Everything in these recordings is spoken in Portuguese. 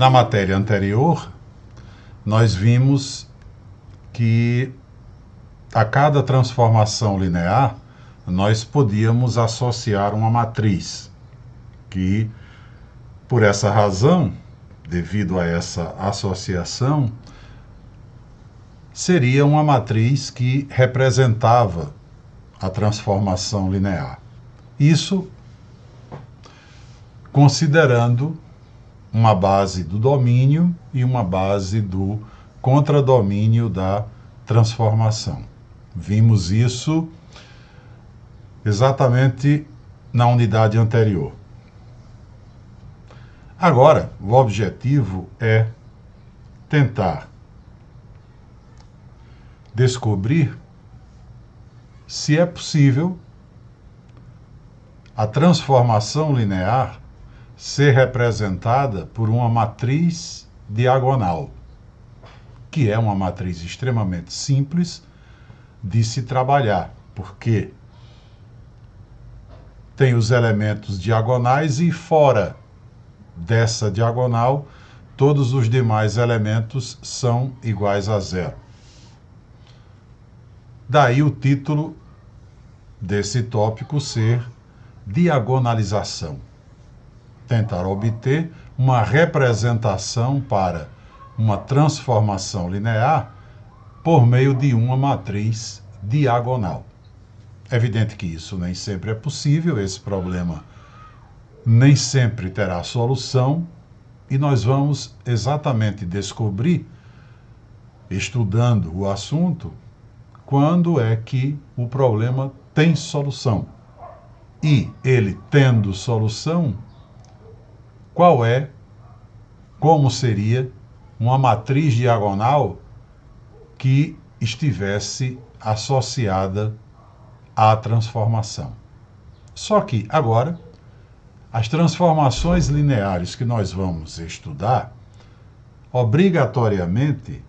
Na matéria anterior, nós vimos que a cada transformação linear, nós podíamos associar uma matriz, que, por essa razão, devido a essa associação, seria uma matriz que representava a transformação linear. Isso considerando uma base do domínio e uma base do contradomínio da transformação. Vimos isso exatamente na unidade anterior. Agora, o objetivo é tentar descobrir se é possível a transformação linear ser representada por uma matriz diagonal, que é uma matriz extremamente simples de se trabalhar, porque tem os elementos diagonais e fora dessa diagonal, todos os demais elementos são iguais a zero. Daí o título desse tópico ser diagonalização. Tentar obter uma representação para uma transformação linear por meio de uma matriz diagonal. É evidente que isso nem sempre é possível, esse problema nem sempre terá solução, e nós vamos exatamente descobrir, estudando o assunto, quando é que o problema tem solução. E ele tendo solução, como seria uma matriz diagonal que estivesse associada à transformação. Só que, agora, as transformações lineares que nós vamos estudar, obrigatoriamente,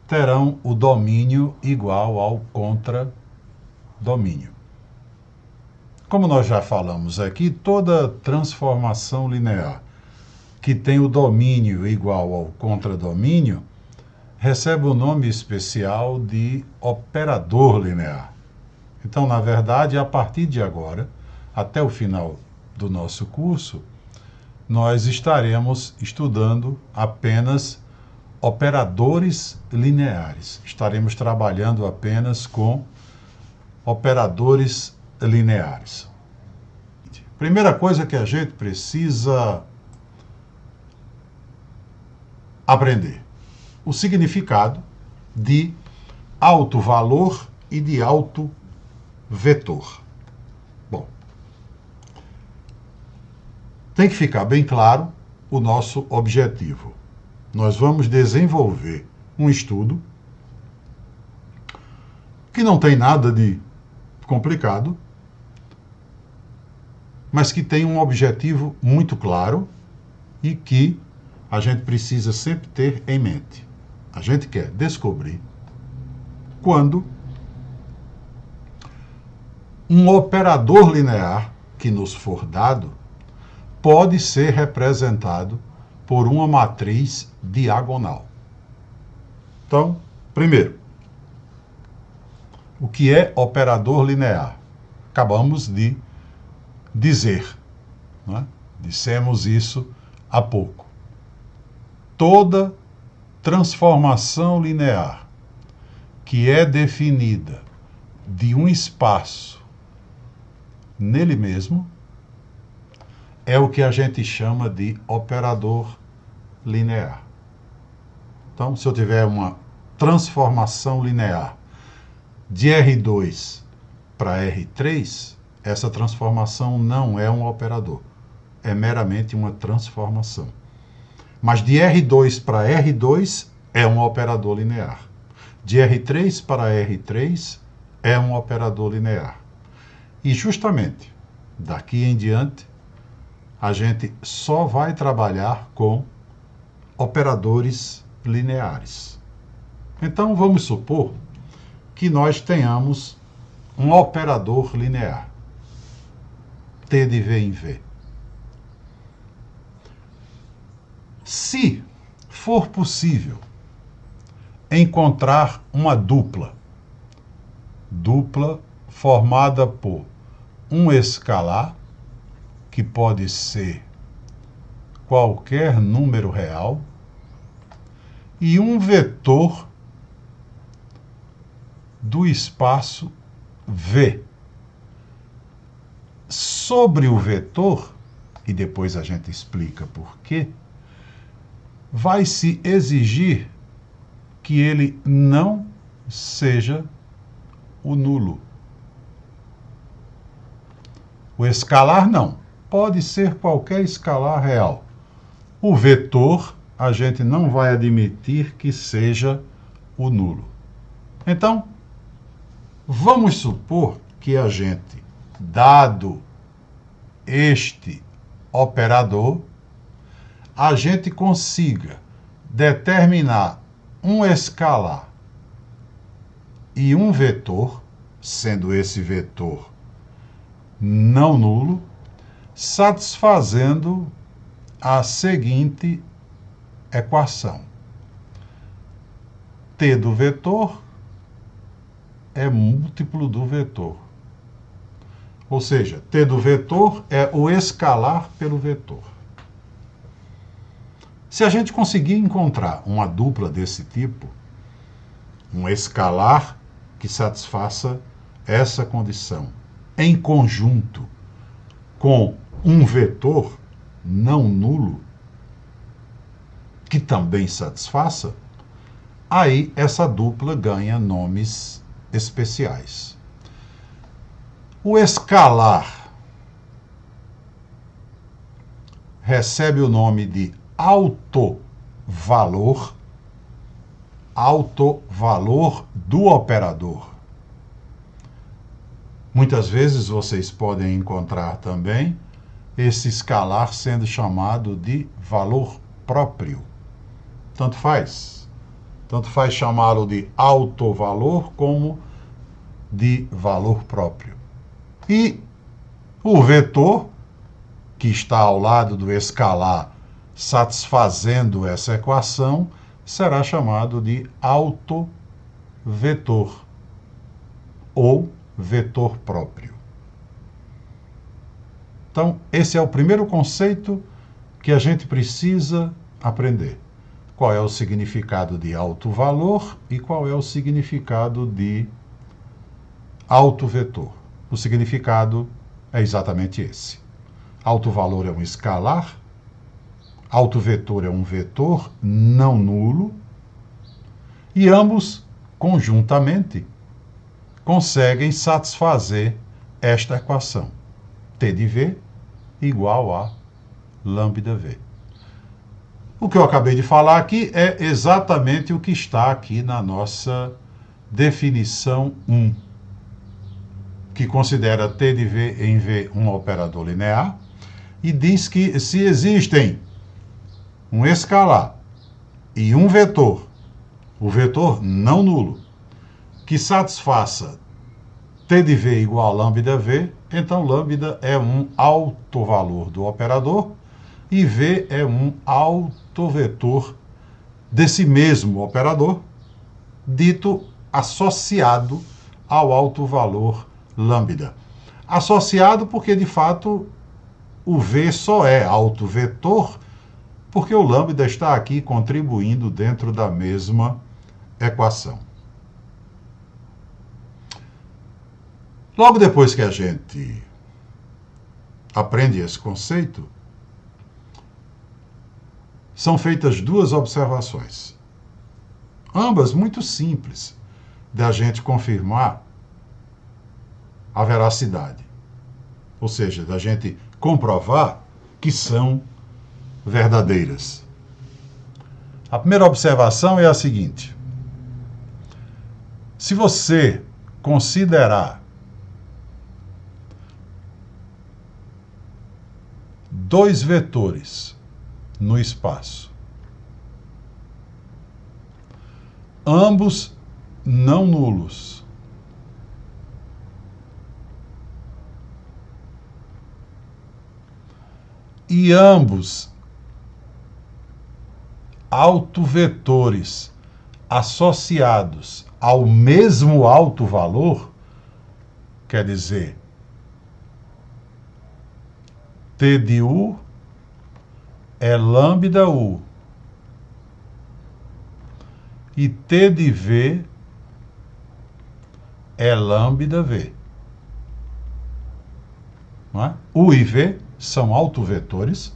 terão o domínio igual ao contradomínio. Como nós já falamos aqui, toda transformação linear que tem o domínio igual ao contradomínio recebe o nome especial de operador linear. Então, na verdade, a partir de agora, até o final do nosso curso, nós estaremos estudando apenas operadores lineares. Estaremos trabalhando apenas com operadores lineares. Primeira coisa que a gente precisa aprender: o significado de alto valor e de alto vetor. Bom, tem que ficar bem claro o nosso objetivo. Nós vamos desenvolver um estudo que não tem nada de complicado, mas que tem um objetivo muito claro e que a gente precisa sempre ter em mente. A gente quer descobrir quando um operador linear que nos for dado pode ser representado por uma matriz diagonal. Então, primeiro, o que é operador linear? Acabamos de dizer, né? Dissemos isso há pouco. Toda transformação linear que é definida de um espaço nele mesmo é o que a gente chama de operador linear. Então, se eu tiver uma transformação linear de R2 para R3, essa transformação não é um operador, é meramente uma transformação. Mas de R2 para R2 é um operador linear. De R3 para R3 é um operador linear. E justamente daqui em diante, a gente só vai trabalhar com operadores lineares. Então, vamos supor que nós tenhamos um operador linear, T de V em V. Se for possível encontrar uma dupla formada por um escalar, que pode ser qualquer número real, e um vetor do espaço V. Sobre o vetor, e depois a gente explica por quê, vai se exigir que ele não seja o nulo. O escalar não. Pode ser qualquer escalar real. O vetor, a gente não vai admitir que seja o nulo. Então, vamos supor que a gente, dado este operador, a gente consiga determinar um escalar e um vetor, sendo esse vetor não nulo, satisfazendo a seguinte equação. T do vetor é múltiplo do vetor. Ou seja, T do vetor é o escalar pelo vetor. Se a gente conseguir encontrar uma dupla desse tipo, um escalar que satisfaça essa condição, em conjunto com um vetor não nulo, que também satisfaça, aí essa dupla ganha nomes especiais. O escalar recebe o nome de autovalor do operador. Muitas vezes vocês podem encontrar também esse escalar sendo chamado de valor próprio. Tanto faz chamá-lo de autovalor como de valor próprio. E o vetor, que está ao lado do escalar, satisfazendo essa equação, será chamado de autovetor ou vetor próprio. Então, esse é o primeiro conceito que a gente precisa aprender. Qual é o significado de autovalor e qual é o significado de autovetor? O significado é exatamente esse. Autovalor é um escalar, autovetor é um vetor não nulo, e ambos, conjuntamente, conseguem satisfazer esta equação. T de V igual a lambda V. O que eu acabei de falar aqui é exatamente o que está aqui na nossa definição 1, que considera T de V em V um operador linear e diz que se existem um escalar e um vetor, o vetor não nulo, que satisfaça T de V igual a lambda V, então lambda é um autovalor do operador e V é um autovetor desse mesmo operador, dito associado ao autovalor lambda. Associado porque, de fato, o V só é autovetor porque o lambda está aqui contribuindo dentro da mesma equação. Logo depois que a gente aprende esse conceito, são feitas duas observações, ambas muito simples, da gente confirmar a veracidade, ou seja, da gente comprovar que são verdadeiras. A primeira observação é a seguinte: se você considerar dois vetores no espaço, ambos não nulos, e ambos autovetores associados ao mesmo alto valor, quer dizer, T de U é lambda U e T de V é lambda V. Não é? U e V são autovetores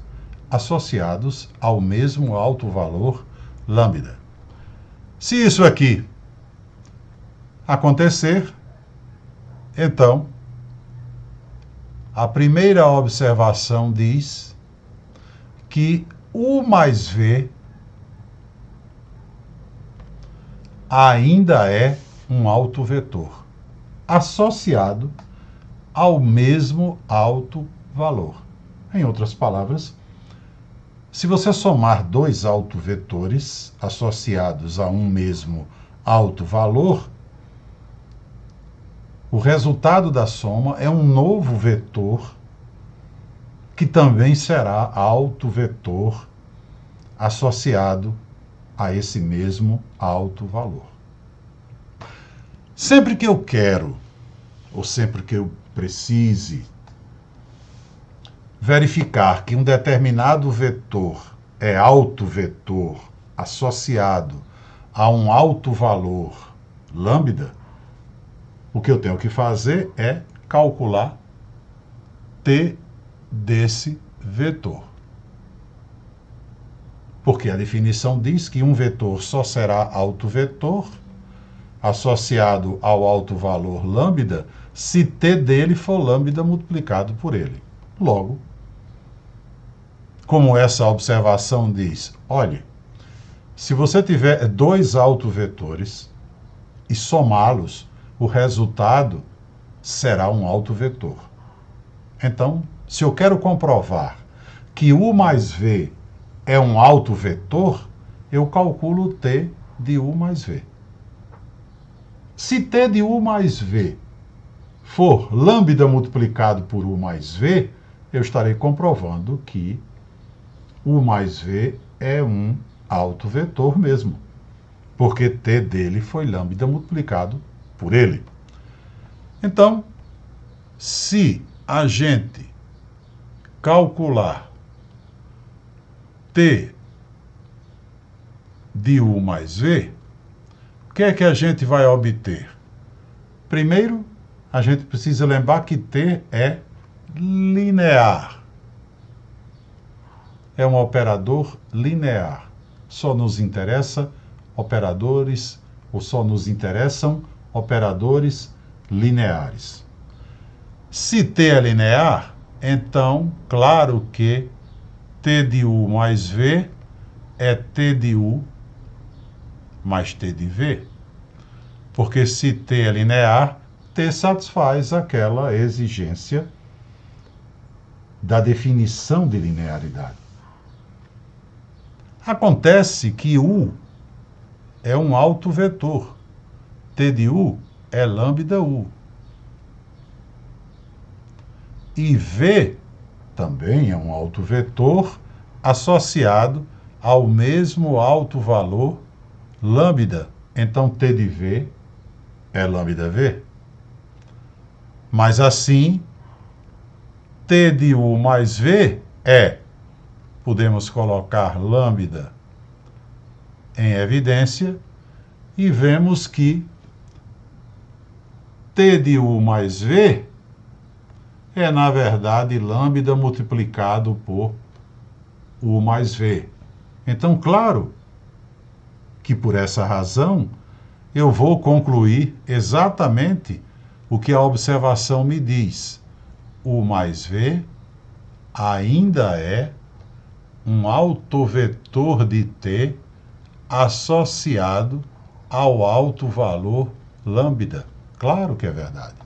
associados ao mesmo alto valor lambda. Se isso aqui acontecer, então a primeira observação diz que U mais V ainda é um autovetor associado ao mesmo alto valor. Em outras palavras, se você somar dois autovetores associados a um mesmo alto valor, o resultado da soma é um novo vetor que também será autovetor associado a esse mesmo alto valor. Sempre que eu quero, ou sempre que eu precise, verificar que um determinado vetor é autovetor associado a um alto valor lambda, o que eu tenho que fazer é calcular T desse vetor. Porque a definição diz que um vetor só será autovetor associado ao alto valor lambda se T dele for lambda multiplicado por ele. Logo, como essa observação diz, olhe, se você tiver dois autovetores e somá-los, o resultado será um autovetor. Então, se eu quero comprovar que U mais V é um autovetor, eu calculo T de U mais V. Se T de U mais V for lambda multiplicado por U mais V, eu estarei comprovando que U mais V é um autovetor mesmo, porque T dele foi lambda multiplicado por ele. Então, se a gente calcular T de U mais V, o que é que a gente vai obter? Primeiro, a gente precisa lembrar que T é linear. É um operador linear. Só nos interessa operadores, ou só nos interessam operadores lineares. Se T é linear, então, claro que T de U mais V é T de U mais T de V. Porque se T é linear, T satisfaz aquela exigência da definição de linearidade. Acontece que U é um autovetor. T de U é lambda U. E V também é um autovetor associado ao mesmo alto valor lambda. Então, T de V é lambda V. Mas assim, T de U mais V é, podemos colocar lambda em evidência e vemos que T de U mais V é, na verdade, lambda multiplicado por U mais V. Então, claro que por essa razão eu vou concluir exatamente o que a observação me diz. U mais V ainda é um autovetor de T associado ao alto valor lambda. Claro que é verdade.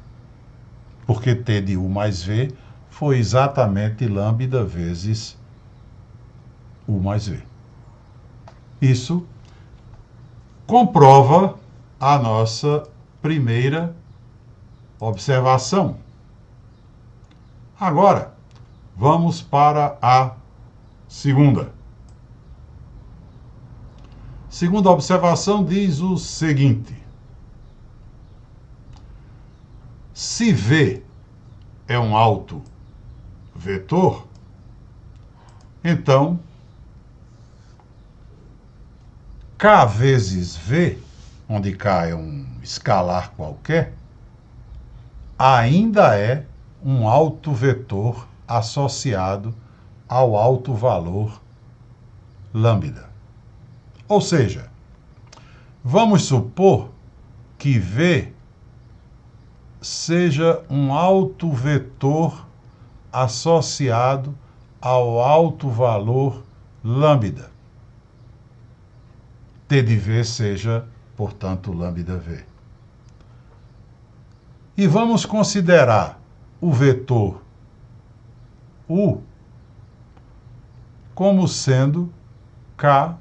Porque T de U mais V foi exatamente lambda vezes U mais V. Isso comprova a nossa primeira observação. Agora, vamos para a segunda. Segunda observação diz o seguinte: se V é um autovetor, então K vezes V, onde K é um escalar qualquer, ainda é um autovetor associado ao alto valor lambda. Ou seja, vamos supor que V seja um autovetor associado ao alto valor lambda. T de V seja, portanto, lambda V. E vamos considerar o vetor U como sendo K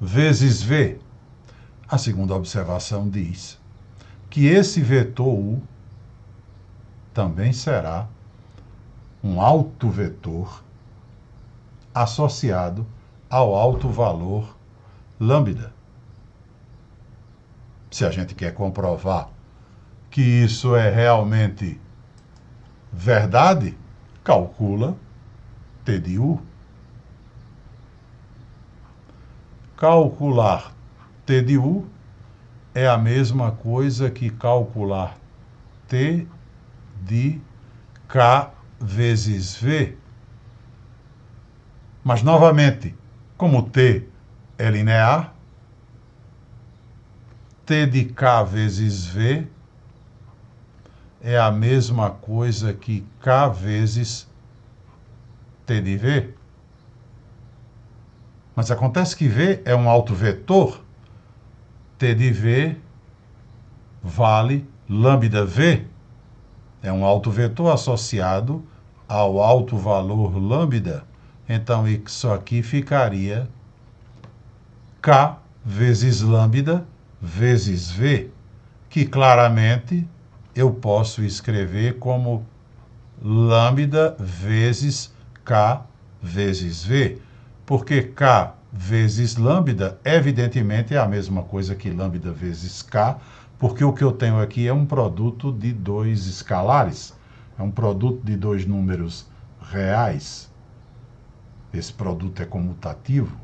vezes V. A segunda observação diz que esse vetor U também será um autovetor associado ao alto valor lambda. Se a gente quer comprovar que isso é realmente verdade, calcula T de U. Calcular T de U é a mesma coisa que calcular T de K vezes V. Mas, novamente, como T é linear, T de K vezes V é a mesma coisa que K vezes T de V. Mas acontece que V é um autovetor. T de V vale lambda V. É um autovetor associado ao alto valor lambda. Então, isso aqui ficaria K vezes lambda vezes V, que claramente eu posso escrever como lambda vezes K vezes V, porque K vezes lambda, evidentemente, é a mesma coisa que lambda vezes K, porque o que eu tenho aqui é um produto de dois escalares, é um produto de dois números reais. Esse produto é comutativo.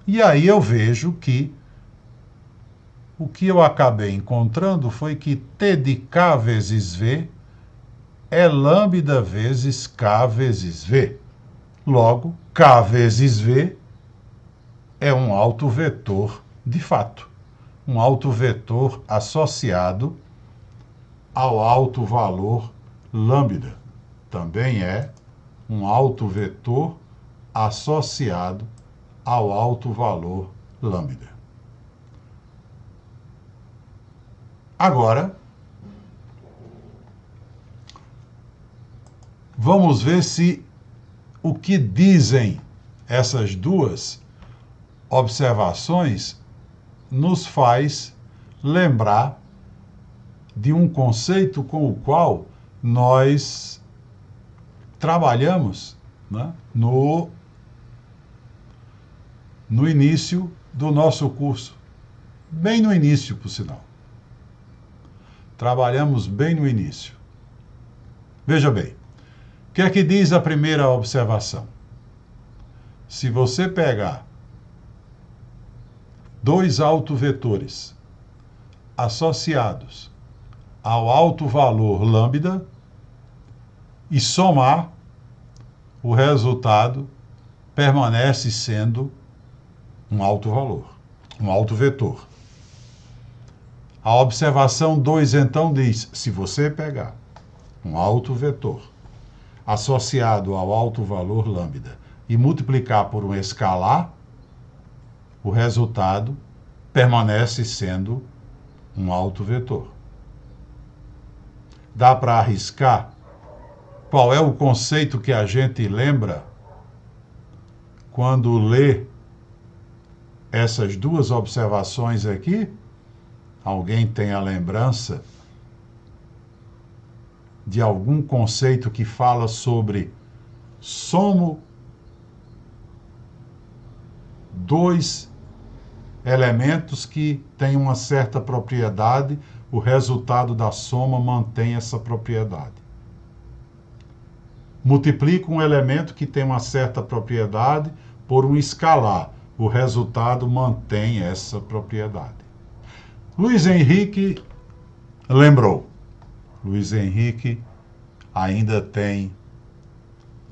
E aí eu vejo que o que eu acabei encontrando foi que T de K vezes V é lambda vezes K vezes V. Logo, K vezes V é um autovetor de fato. Um autovetor associado ao alto valor lambda. Também é um autovetor associado ao alto valor lambda. Agora, vamos ver se o que dizem essas duas observações nos faz lembrar de um conceito com o qual nós trabalhamos, né, no início do nosso curso. Bem no início, por sinal. Trabalhamos bem no início. Veja bem, o que é que diz a primeira observação? Se você pegar dois autovetores associados ao alto valor lambda e somar, o resultado permanece sendo um alto valor, um autovetor. A observação 2, então, diz: se você pegar um autovetor associado ao alto valor lambda e multiplicar por um escalar, o resultado permanece sendo um autovetor. Dá para arriscar qual é o conceito que a gente lembra quando lê essas duas observações aqui? Alguém tem a lembrança de algum conceito que fala sobre dois elementos que têm uma certa propriedade, o resultado da soma mantém essa propriedade. Multiplico um elemento que tem uma certa propriedade por um escalar, o resultado mantém essa propriedade. Luiz Henrique lembrou. Luiz Henrique ainda tem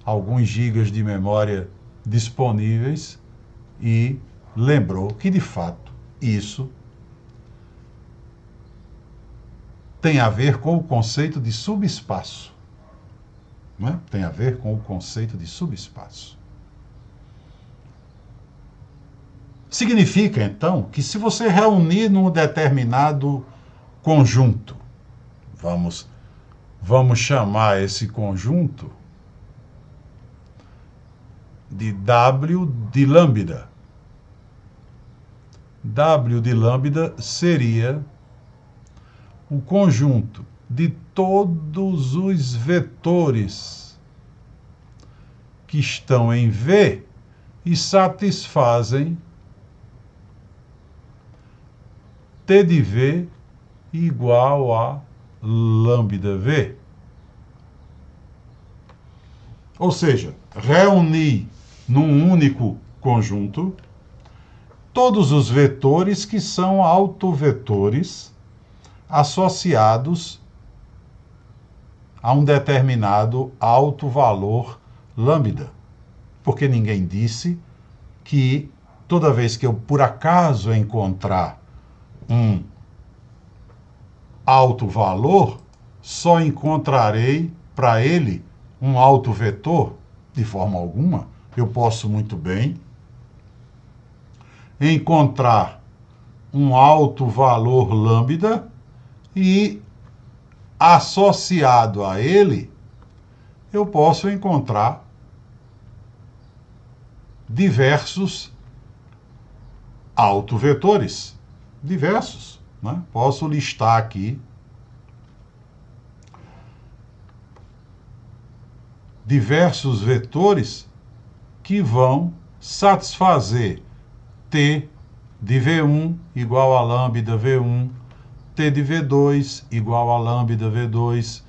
alguns gigas de memória disponíveis e lembrou que, de fato, isso tem a ver com o conceito de subespaço. Não é? Tem a ver com o conceito de subespaço. Significa, então, que se você reunir num determinado conjunto, vamos chamar esse conjunto de W de lambda. W de lambda seria o conjunto de todos os vetores que estão em V e satisfazem T de V igual a lambda V. Ou seja, reunir num único conjunto todos os vetores que são autovetores associados a um determinado alto valor lambda. Porque ninguém disse que toda vez que eu por acaso encontrar um alto valor, só encontrarei para ele um alto vetor? De forma alguma. Eu posso muito bem encontrar um alto valor lambda e, associado a ele, eu posso encontrar diversos autovetores. Diversos, né? Posso listar aqui diversos vetores que vão satisfazer T de V1 igual a lambda V1, T de V2 igual a lambda V2,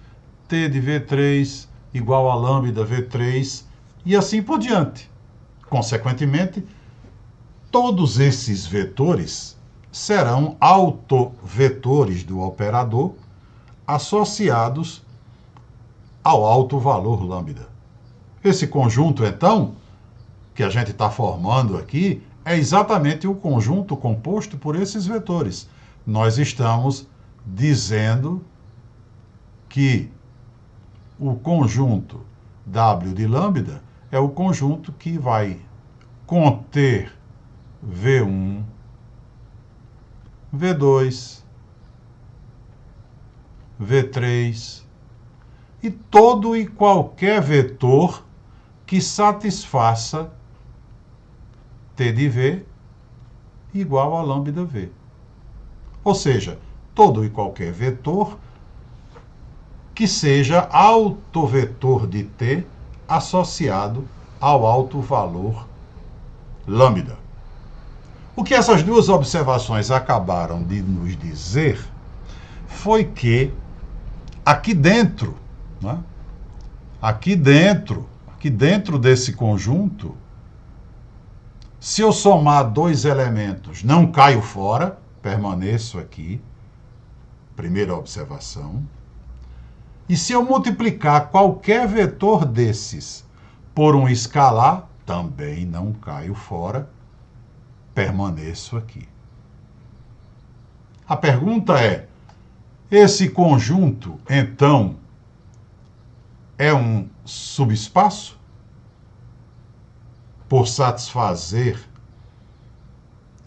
T de V3 igual a lambda V3 e assim por diante. Consequentemente, todos esses vetores serão autovetores do operador associados ao alto valor lambda. Esse conjunto, então, que a gente está formando aqui, é exatamente o conjunto composto por esses vetores. Nós estamos dizendo que o conjunto W de lambda é o conjunto que vai conter V1, V2, V3 e todo e qualquer vetor que satisfaça T de V igual a lambda V. Ou seja, todo e qualquer vetor que seja autovetor de T associado ao alto valor lambda. O que essas duas observações acabaram de nos dizer foi que aqui dentro, né, aqui dentro desse conjunto, se eu somar dois elementos, não caio fora, permaneço aqui, primeira observação. E se eu multiplicar qualquer vetor desses por um escalar, também não caio fora, permaneço aqui. A pergunta é, esse conjunto, então, é um subespaço? Por satisfazer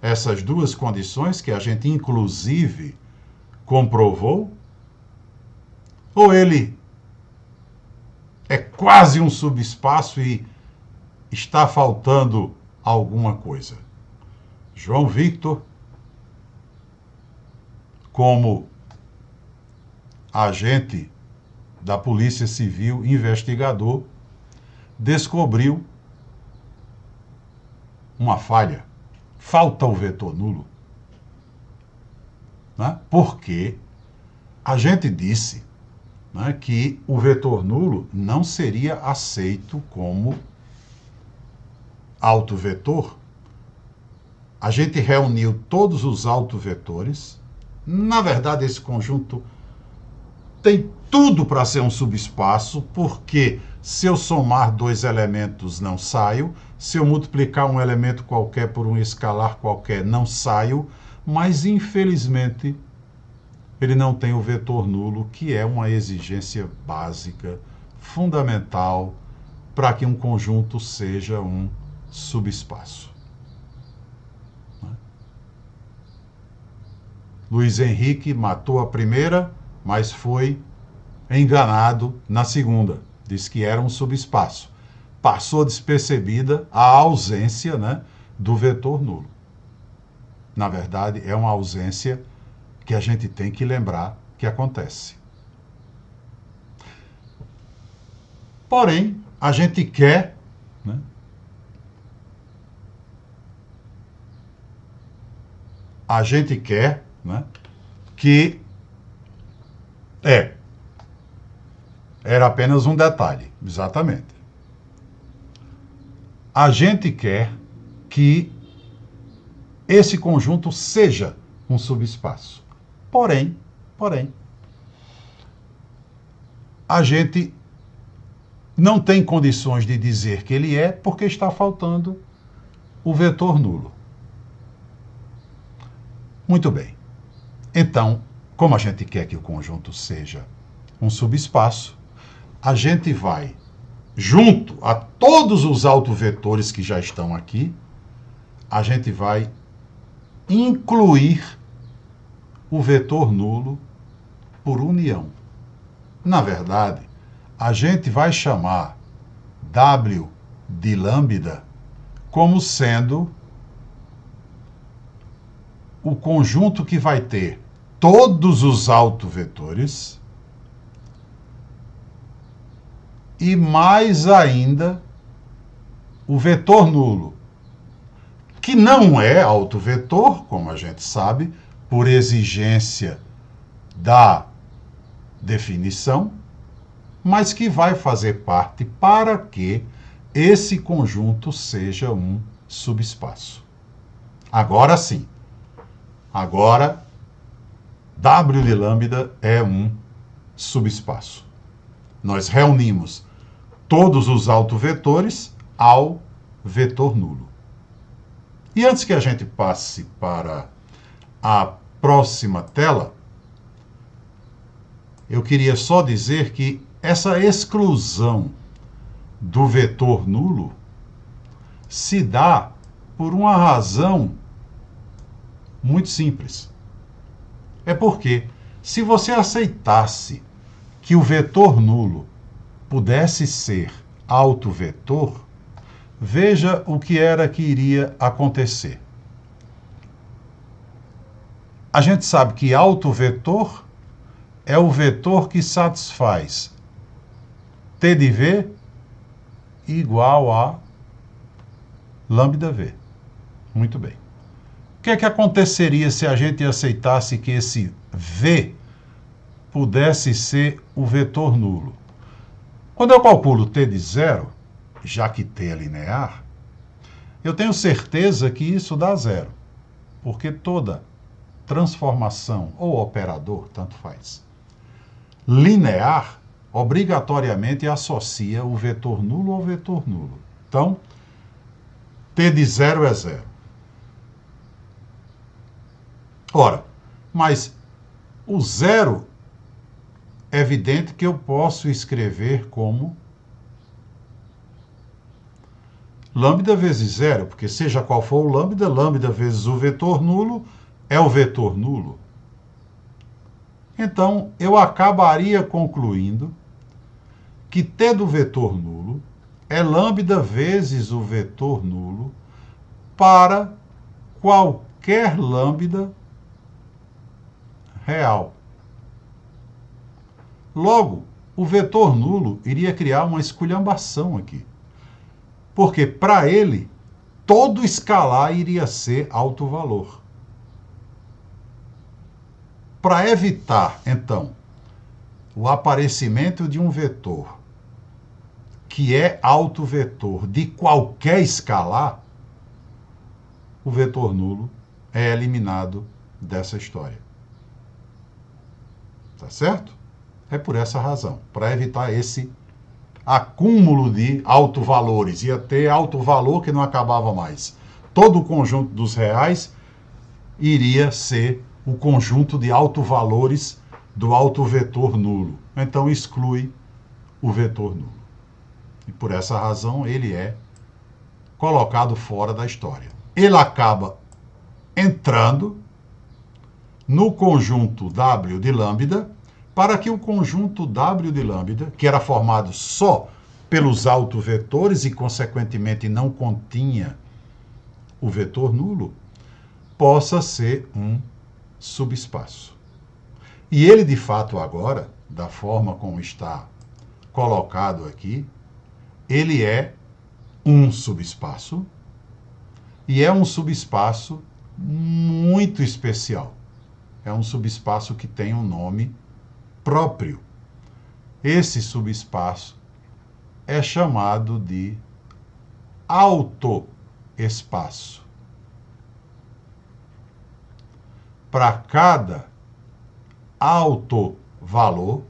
essas duas condições que a gente, inclusive, comprovou? Ou ele é quase um subespaço e está faltando alguma coisa? João Victor, como agente da Polícia Civil, investigador, descobriu uma falha. falta o vetor nulo? Né? Porque a gente disse, né, que o vetor nulo não seria aceito como autovetor. A gente reuniu todos os autovetores. Na verdade, esse conjunto tem tudo para ser um subespaço, porque se eu somar dois elementos, não saio. Se eu multiplicar um elemento qualquer por um escalar qualquer, não saio. Mas, infelizmente, ele não tem o vetor nulo, que é uma exigência básica, fundamental, para que um conjunto seja um subespaço. Luiz Henrique matou a primeira, mas foi enganado na segunda. Disse que era um subespaço. Passou despercebida a ausência, né, do vetor nulo. Na verdade, é uma ausência que a gente tem que lembrar que acontece. Porém, a gente quer, né, né, que era apenas um detalhe, exatamente. A gente quer que esse conjunto seja um subespaço. Porém, a gente não tem condições de dizer que ele é, porque está faltando o vetor nulo. Muito bem. Então, como a gente quer que o conjunto seja um subespaço, a gente vai, junto a todos os autovetores que já estão aqui, a gente vai incluir o vetor nulo por união. Na verdade, a gente vai chamar W de lambda como sendo o conjunto que vai ter todos os autovetores e mais ainda o vetor nulo, que não é autovetor, como a gente sabe, por exigência da definição, mas que vai fazer parte para que esse conjunto seja um subespaço. Agora sim. Agora, W de lambda é um subespaço. Nós reunimos todos os autovetores ao vetor nulo. E antes que a gente passe para a próxima tela, eu queria só dizer que essa exclusão do vetor nulo se dá por uma razão muito simples. É porque, se você aceitasse que o vetor nulo pudesse ser autovetor, veja o que era que iria acontecer. A gente sabe que autovetor é o vetor que satisfaz T de V igual a lambda V. Muito bem. O que é que aconteceria se a gente aceitasse que esse V pudesse ser o vetor nulo? Quando eu calculo T de zero, já que T é linear, eu tenho certeza que isso dá zero, porque toda transformação ou operador, tanto faz, linear, obrigatoriamente associa o vetor nulo ao vetor nulo. Então, T de zero é zero. Ora, mas o zero é evidente que eu posso escrever como lambda vezes zero, porque seja qual for o lambda, lambda vezes o vetor nulo é o vetor nulo. Então, eu acabaria concluindo que T do vetor nulo é lambda vezes o vetor nulo para qualquer lambda real. Logo, o vetor nulo iria criar uma esculhambação aqui. Porque, para ele, todo escalar iria ser alto valor. Para evitar, então, o aparecimento de um vetor que é alto vetor de qualquer escalar, o vetor nulo é eliminado dessa história. Tá certo? É por essa razão, para evitar esse acúmulo de alto-valores. Ia ter alto valor que não acabava mais. Todo o conjunto dos reais iria ser o conjunto de alto-valores do alto-vetor nulo. Então exclui o vetor nulo. E por essa razão ele é colocado fora da história. Ele acaba entrando no conjunto W de lambda, para que o conjunto W de lambda, que era formado só pelos autovetores e, consequentemente, não continha o vetor nulo, possa ser um subespaço. E ele, de fato, agora, da forma como está colocado aqui, ele é um subespaço, e é um subespaço muito especial. É um subespaço que tem um nome próprio. Esse subespaço é chamado de autoespaço. Para cada autovalor,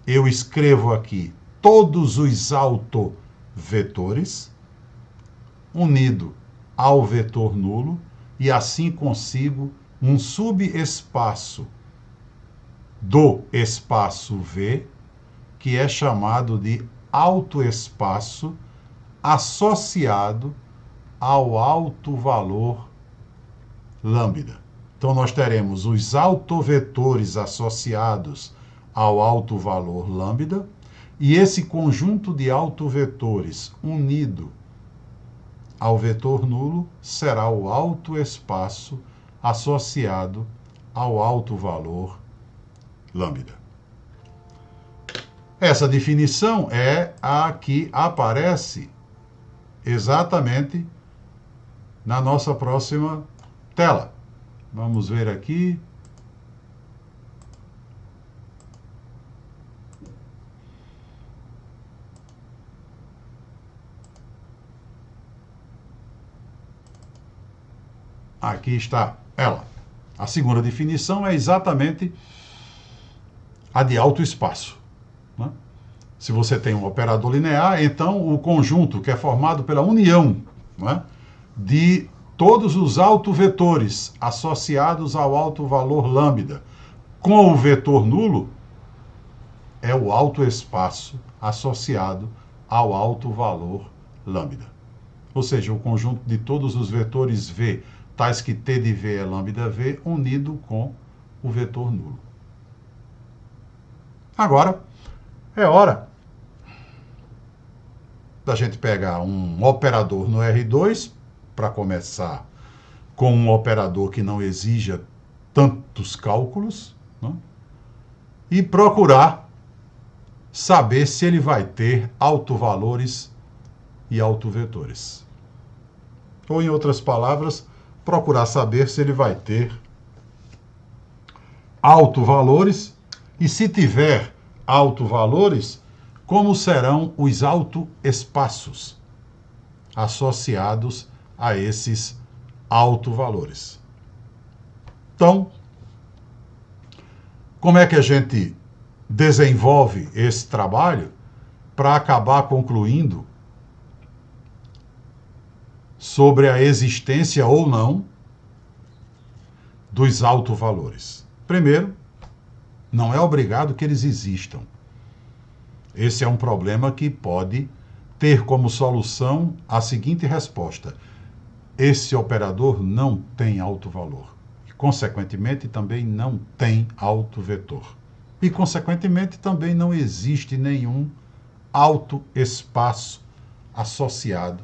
eu escrevo aqui todos os autovetores unido ao vetor nulo e assim consigo um subespaço do espaço V, que é chamado de autoespaço associado ao alto valor lambda. Então, nós teremos os autovetores associados ao alto valor lambda, e esse conjunto de autovetores unido ao vetor nulo será o autoespaço associado ao alto valor lambda. Essa definição é a que aparece exatamente na nossa próxima tela. Vamos ver aqui. Aqui está ela. A segunda definição é exatamente a de autoespaço. Né? Se você tem um operador linear, então o conjunto que é formado pela união, né, de todos os autovetores associados ao alto valor lambda com o vetor nulo é o autoespaço associado ao alto valor lambda. Ou seja, o conjunto de todos os vetores V, tais que T de V é lambda V, unido com o vetor nulo. Agora, é hora da gente pegar um operador no R2, para começar com um operador que não exija tantos cálculos, né? E procurar saber se ele vai ter autovalores e autovetores. Ou, em outras palavras, procurar saber se ele vai ter autovalores e, se tiver autovalores, como serão os autoespaços associados a esses autovalores. Então, como é que a gente desenvolve esse trabalho para acabar concluindo sobre a existência ou não dos autovalores? Primeiro, não é obrigado que eles existam. Esse é um problema que pode ter como solução a seguinte resposta: esse operador não tem autovalor. E, consequentemente, também não tem autovetor. E, consequentemente, também não existe nenhum autoespaço associado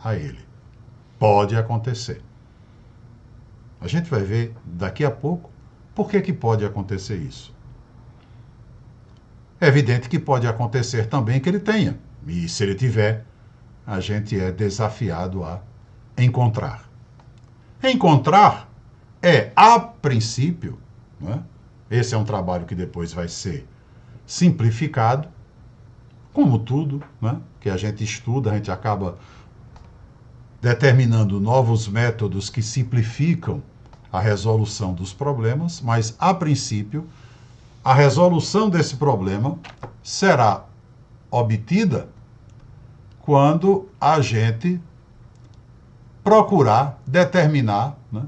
a ele. Pode acontecer. A gente vai ver daqui a pouco por que pode acontecer isso. É evidente que pode acontecer também que ele tenha. E se ele tiver, a gente é desafiado a encontrar. Encontrar é, a princípio, né? Esse é um trabalho que depois vai ser simplificado, como tudo, né? Que a gente estuda, a gente acaba determinando novos métodos que simplificam a resolução dos problemas, mas, a princípio, a resolução desse problema será obtida quando a gente procurar determinar, né,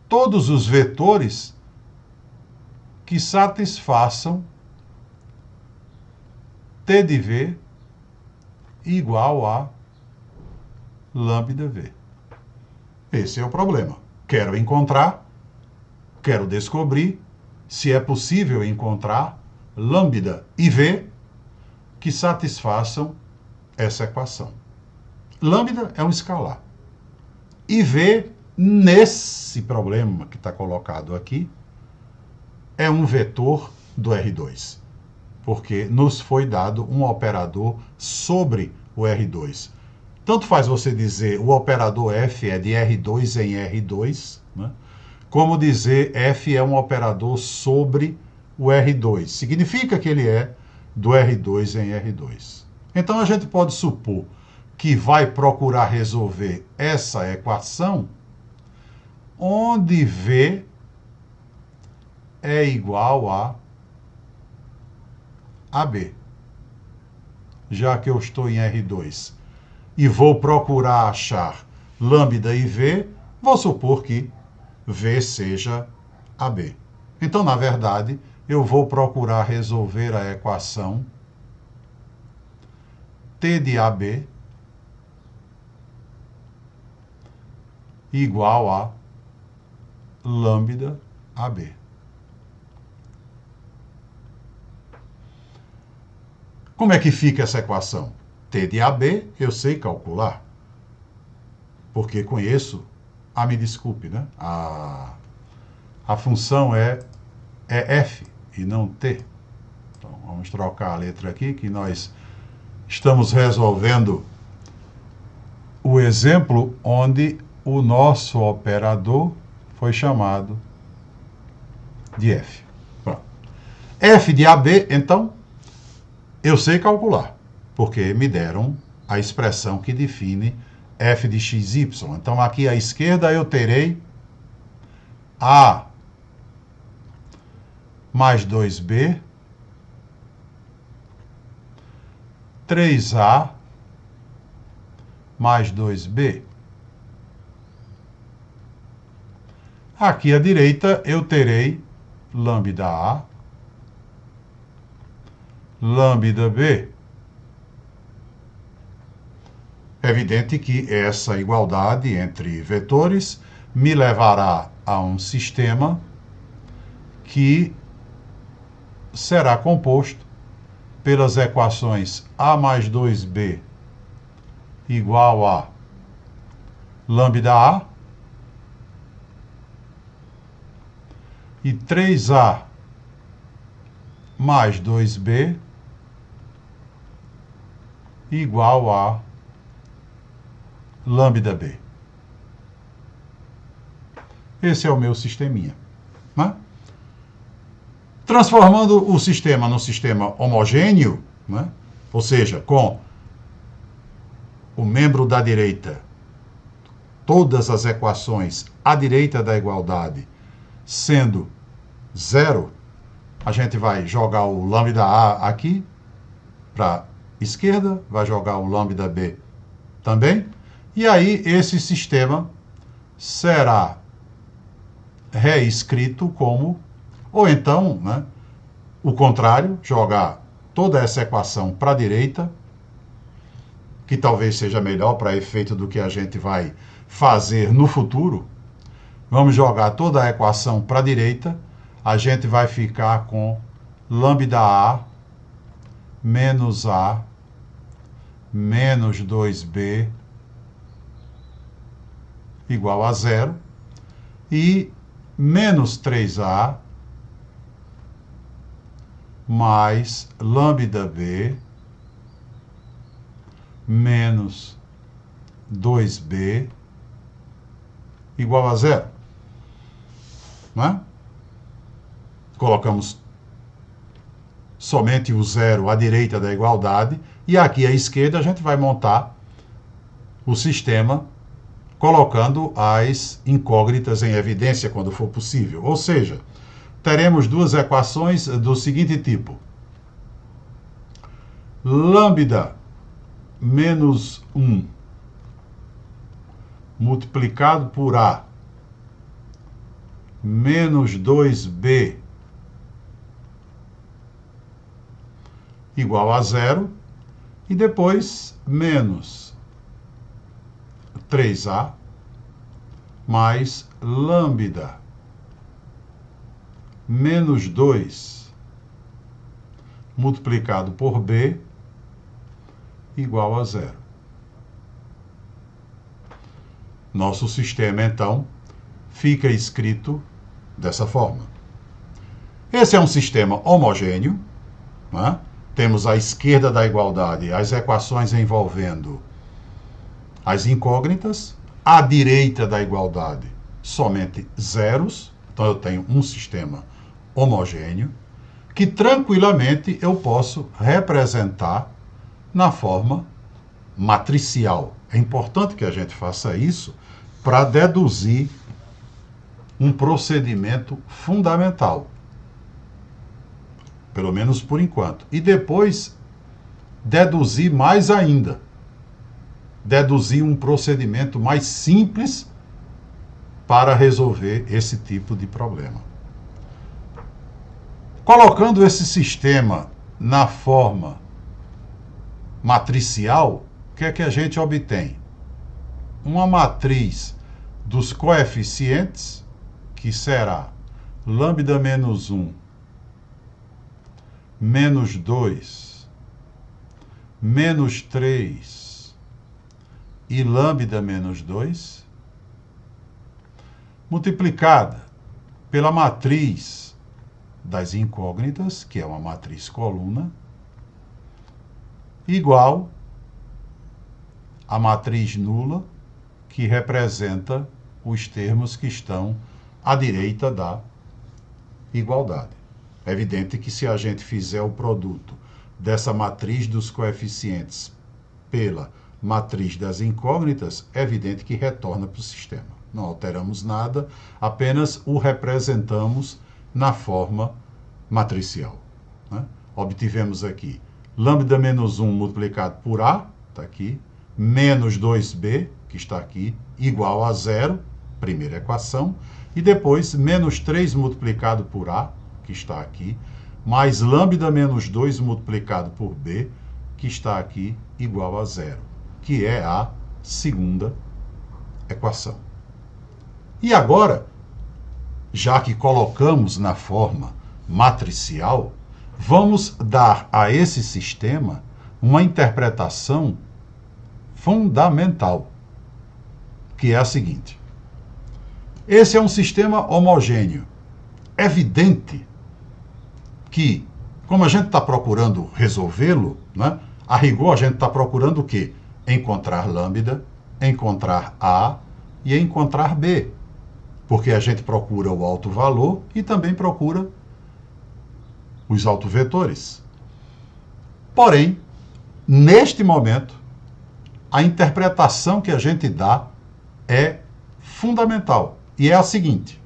todos os vetores que satisfaçam T de V igual a lambda V. Esse é o problema. Quero encontrar, quero descobrir se é possível encontrar lambda e V que satisfaçam essa equação. Lambda é um escalar. E V, nesse problema que está colocado aqui, é um vetor do R2, porque nos foi dado um operador sobre o R2. Tanto faz você dizer o operador F é de R2 em R2, né? Como dizer F é um operador sobre o R2. Significa que ele é do R2 em R2. Então a gente pode supor que vai procurar resolver essa equação onde V é igual a AB. Já que eu estou em R2 e vou procurar achar lambda e V, vou supor que V seja AB. Então, na verdade, eu vou procurar resolver a equação T de AB igual a lambda AB. Como é que fica essa equação? T de AB eu sei calcular, porque conheço, me desculpe, né? A função é F e não T. Então, vamos trocar a letra aqui, que nós estamos resolvendo o exemplo onde o nosso operador foi chamado de F. Pronto. F de AB, então, eu sei calcular, porque me deram a expressão que define f de xy. Então, aqui à esquerda eu terei A mais 2B, 3A mais 2B. Aqui à direita eu terei lambda A, lambda B. É evidente que essa igualdade entre vetores me levará a um sistema que será composto pelas equações A mais 2B igual a lambda A e 3A mais 2B igual a lambda B. Esse é o meu sisteminha, né? Transformando o sistema num sistema homogêneo, né? Ou seja, com o membro da direita, todas as equações à direita da igualdade sendo zero, a gente vai jogar o lambda A aqui para a esquerda, vai jogar o lambda B também, e aí esse sistema será reescrito como, ou então, né, o contrário, jogar toda essa equação para a direita, que talvez seja melhor para efeito do que a gente vai fazer no futuro. Vamos jogar toda a equação para a direita, a gente vai ficar com lambda A menos A menos 2B igual a zero, e menos 3A mais lambda B menos 2b igual a zero. Não é? Colocamos somente o zero à direita da igualdade e aqui à esquerda a gente vai montar o sistema colocando as incógnitas em evidência quando for possível. Ou seja, teremos duas equações do seguinte tipo. Lambda menos 1 multiplicado por A menos 2B igual a zero. E depois menos 3A mais lambda menos 2 multiplicado por B igual a zero. Nosso sistema, então, fica escrito dessa forma. Esse é um sistema homogêneo, né? Temos à esquerda da igualdade as equações envolvendo as incógnitas, à direita da igualdade somente zeros, então eu tenho um sistema homogêneo, que tranquilamente eu posso representar na forma matricial. É importante que a gente faça isso para deduzir um procedimento fundamental, pelo menos por enquanto. E depois deduzir mais ainda, deduzir um procedimento mais simples para resolver esse tipo de problema. Colocando esse sistema na forma matricial, o que é que a gente obtém? Uma matriz dos coeficientes, que será lambda menos 1, menos 2, menos 3 e lambda menos 2, multiplicada pela matriz das incógnitas, que é uma matriz coluna, igual à matriz nula, que representa os termos que estão à direita da igualdade. É evidente que se a gente fizer o produto dessa matriz dos coeficientes pela matriz das incógnitas, é evidente que retorna para o sistema. Não alteramos nada, apenas o representamos na forma matricial, né? Obtivemos aqui lambda menos 1 multiplicado por A, está aqui, menos 2B, que está aqui, igual a zero, primeira equação, e depois menos 3 multiplicado por A, que está aqui, mais lambda menos 2 multiplicado por B, que está aqui, igual a zero, que é a segunda equação. E agora, já que colocamos na forma matricial, vamos dar a esse sistema uma interpretação fundamental, que é a seguinte. Esse é um sistema homogêneo. É evidente que, como a gente está procurando resolvê-lo, né, a rigor a gente está procurando o quê? Encontrar lambda, encontrar A e encontrar B. Porque a gente procura o alto valor e também procura os autovetores. Porém, neste momento, a interpretação que a gente dá é fundamental. E é a seguinte.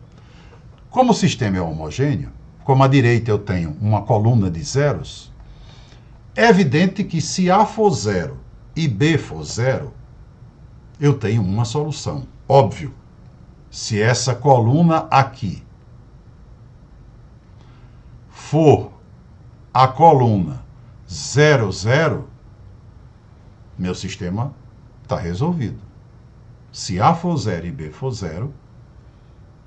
Como o sistema é homogêneo, como à direita eu tenho uma coluna de zeros, é evidente que se A for zero e B for zero, eu tenho uma solução. Óbvio, se essa coluna aqui for a coluna 0, 0, meu sistema está resolvido. Se A for 0 e B for 0,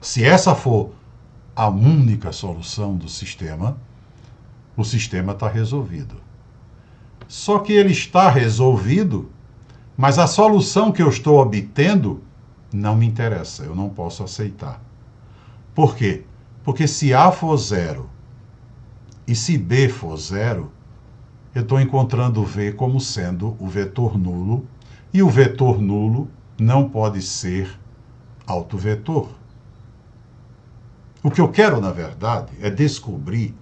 se essa for a única solução do sistema, o sistema está resolvido. Só que ele está resolvido, mas a solução que eu estou obtendo não me interessa, eu não posso aceitar. Por quê? Porque se A for 0 e se B for 0, eu estou encontrando V como sendo o vetor nulo E o vetor nulo não pode ser autovetor. O que eu quero, na verdade, é descobrir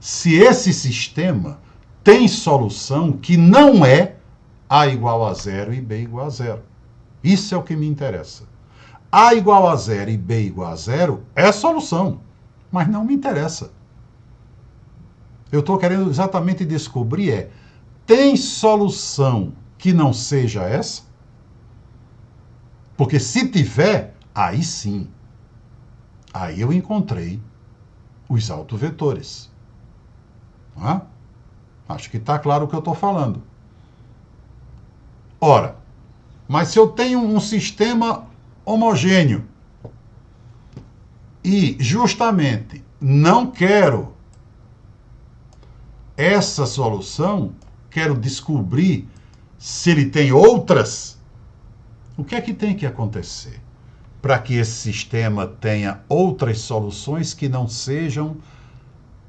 se esse sistema tem solução que não é A igual a zero e B igual a zero. Isso é o que me interessa. A igual a zero e B igual a zero é solução, mas não me interessa. Eu estou querendo exatamente descobrir tem solução que não seja essa? Porque se tiver, aí sim. Aí eu encontrei os autovetores. Acho que está claro o que eu estou falando. Ora, mas se eu tenho um sistema homogêneo e justamente não quero essa solução, quero descobrir se ele tem outras, o que é que tem que acontecer para que esse sistema tenha outras soluções que não sejam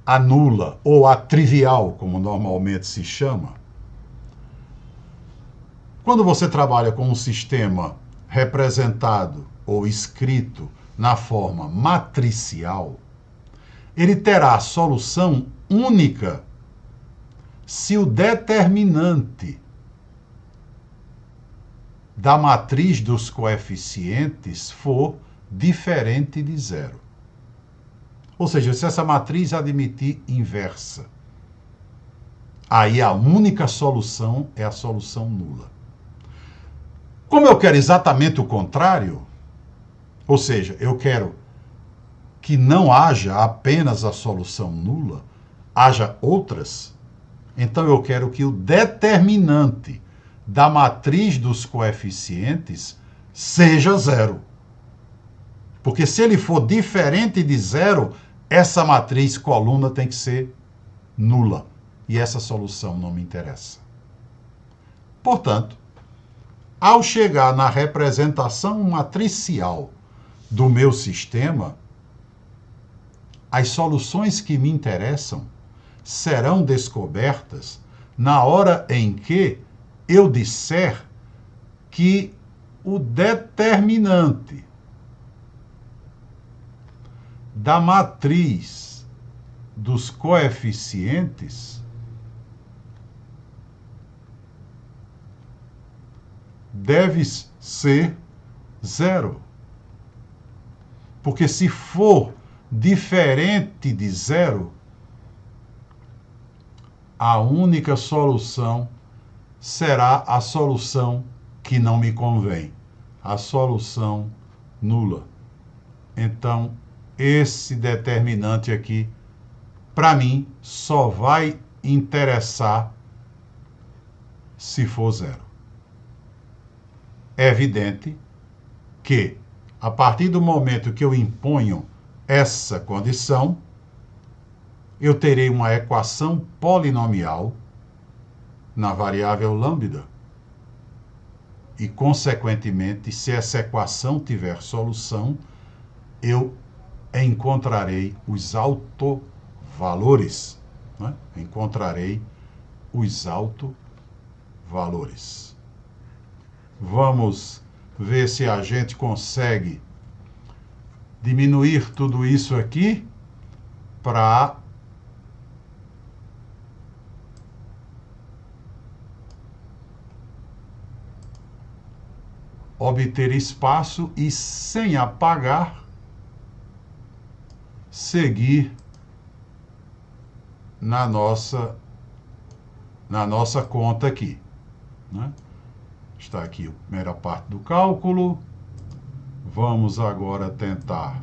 a nula ou a trivial, como normalmente se chama? Quando você trabalha com um sistema representado ou escrito na forma matricial, ele terá a solução única se o determinante da matriz dos coeficientes for diferente de zero. Ou seja, se essa matriz admitir inversa, aí a única solução é a solução nula. Como eu quero exatamente o contrário, ou seja, eu quero que não haja apenas a solução nula, haja outras, então eu quero que o determinante da matriz dos coeficientes seja zero. Porque se ele for diferente de zero, essa matriz coluna tem que ser nula. E essa solução não me interessa. Portanto, ao chegar na representação matricial do meu sistema, as soluções que me interessam serão descobertas na hora em que eu disser que o determinante da matriz dos coeficientes deve ser zero. Porque se for diferente de zero, a única solução será a solução que não me convém, a solução nula. Então, esse determinante aqui, para mim, só vai interessar se for zero. É evidente que, a partir do momento que eu imponho essa condição, eu terei uma equação polinomial na variável lambda. E, consequentemente, se essa equação tiver solução, eu encontrarei os autovalores. Né? Encontrarei os autovalores. Vamos ver se a gente consegue diminuir tudo isso aqui para obter espaço e, sem apagar, seguir na nossa conta aqui. Né? Está aqui a primeira parte do cálculo. Vamos agora tentar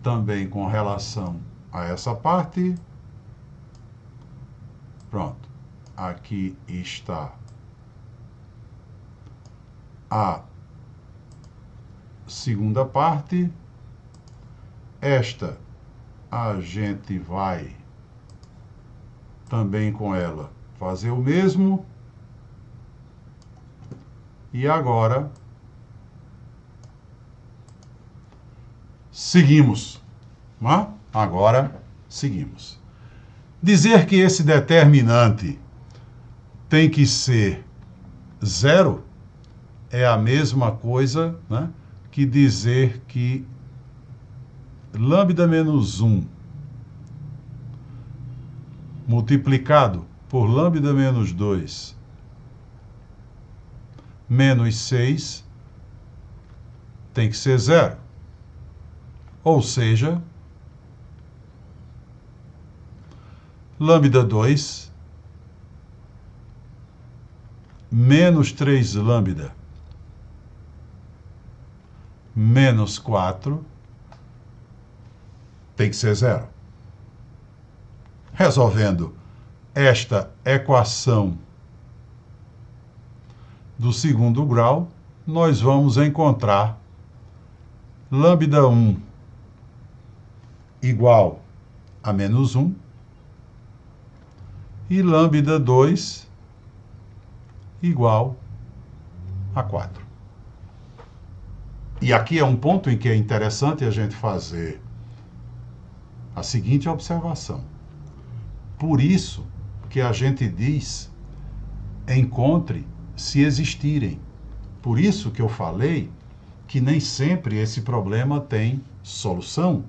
também com relação a essa parte. Pronto. Aqui está a segunda parte. Esta a gente vai também com ela fazer o mesmo. E agora seguimos. Né? Agora seguimos. Dizer que esse determinante tem que ser zero é a mesma coisa, né, que dizer que lambda menos 1 multiplicado por lambda menos 2 menos 6 tem que ser zero. Ou seja, lambda 2 menos 3 lambda menos 4 tem que ser zero. Resolvendo esta equação do segundo grau, nós vamos encontrar lambda 1 igual a menos 1 e lambda 2 igual a 4. E aqui é um ponto em que é interessante a gente fazer a seguinte observação. Por isso que a gente diz encontre se existirem. Por isso que eu falei que nem sempre esse problema tem solução.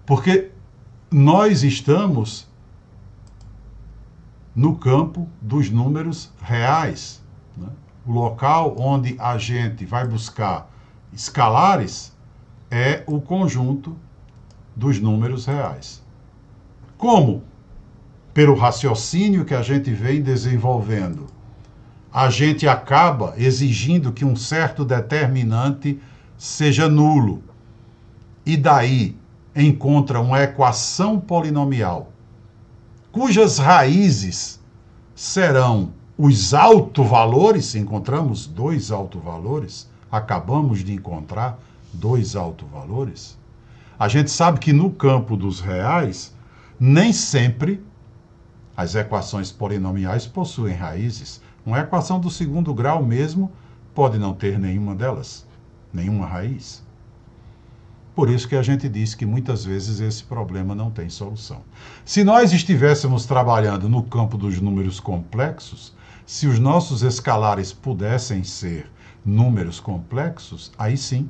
Porque nós estamos no campo dos números reais, né? O local onde a gente vai buscar escalares é o conjunto dos números reais. Como, pelo raciocínio que a gente vem desenvolvendo, a gente acaba exigindo que um certo determinante seja nulo, e daí encontra uma equação polinomial, cujas raízes serão os autovalores, encontramos dois autovalores, acabamos de encontrar dois autovalores. A gente sabe que no campo dos reais, nem sempre as equações polinomiais possuem raízes. Uma equação do segundo grau mesmo pode não ter nenhuma delas, nenhuma raiz. Por isso que a gente diz que muitas vezes esse problema não tem solução. Se nós estivéssemos trabalhando no campo dos números complexos, se os nossos escalares pudessem ser números complexos, aí sim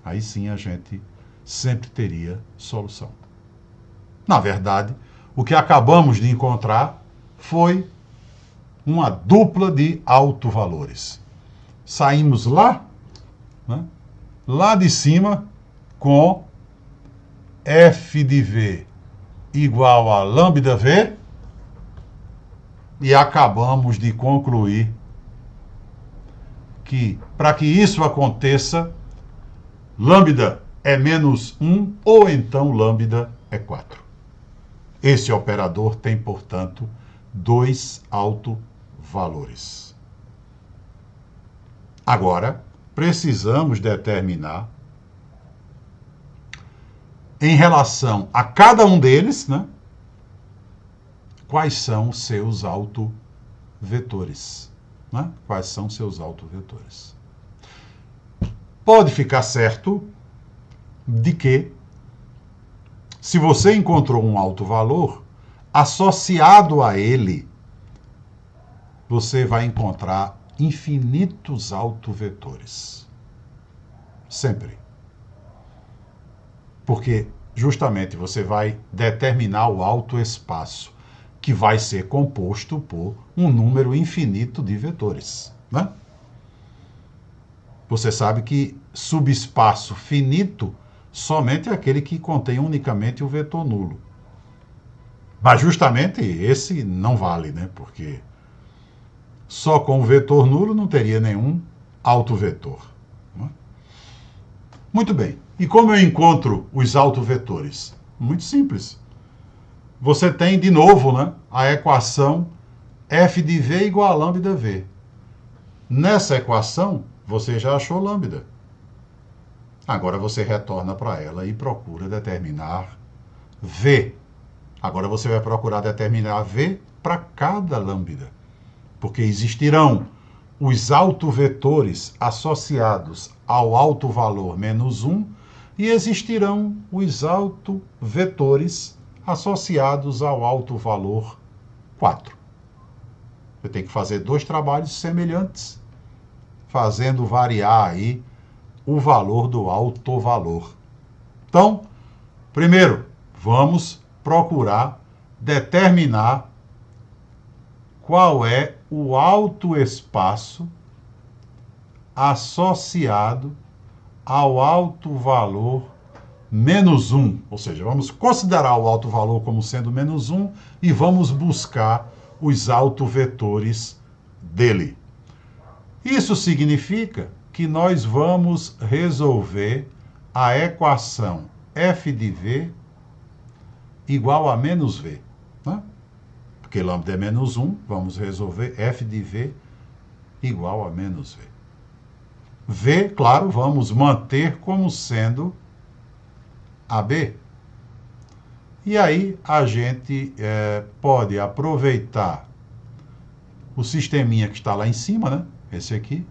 a gente sempre teria solução. Na verdade, o que acabamos de encontrar foi uma dupla de autovalores. Saímos lá, né, lá de cima, com f de v igual a lambda v, e acabamos de concluir que, para que isso aconteça, lambda é menos 1 ou então lambda é 4. Esse operador tem, portanto, dois autovalores. Agora, precisamos determinar, em relação a cada um deles, né, quais são seus autovetores. Né? Quais são seus autovetores. Pode ficar certo de que, se você encontrou um autovalor, associado a ele, você vai encontrar infinitos autovetores. Sempre. Porque, justamente, você vai determinar o autoespaço, que vai ser composto por um número infinito de vetores. Né? Você sabe que subespaço finito somente é aquele que contém unicamente o vetor nulo. Mas justamente esse não vale, né? Porque só com o vetor nulo não teria nenhum autovetor. Né? Muito bem. E como eu encontro os autovetores? Muito simples. Você tem, de novo, né, a equação f de v igual a lambda v. Nessa equação, você já achou lambda. Agora você retorna para ela e procura determinar v. Agora você vai procurar determinar v para cada lambda. Porque existirão os autovetores associados ao autovalor menos 1 e existirão os autovetores associados ao autovalor 4. Você tem que fazer dois trabalhos semelhantes, fazendo variar aí o valor do autovalor. Então, primeiro, vamos procurar determinar qual é o autoespaço associado ao autovalor menos 1. Ou seja, vamos considerar o autovalor como sendo menos 1 e vamos buscar os autovetores dele. Isso significa que nós vamos resolver a equação f de v igual a menos v. Né? Porque lambda é menos 1, vamos resolver f de v igual a menos v. V, claro, vamos manter como sendo AB. E aí a gente pode aproveitar o sisteminha que está lá em cima, né? Esse aqui.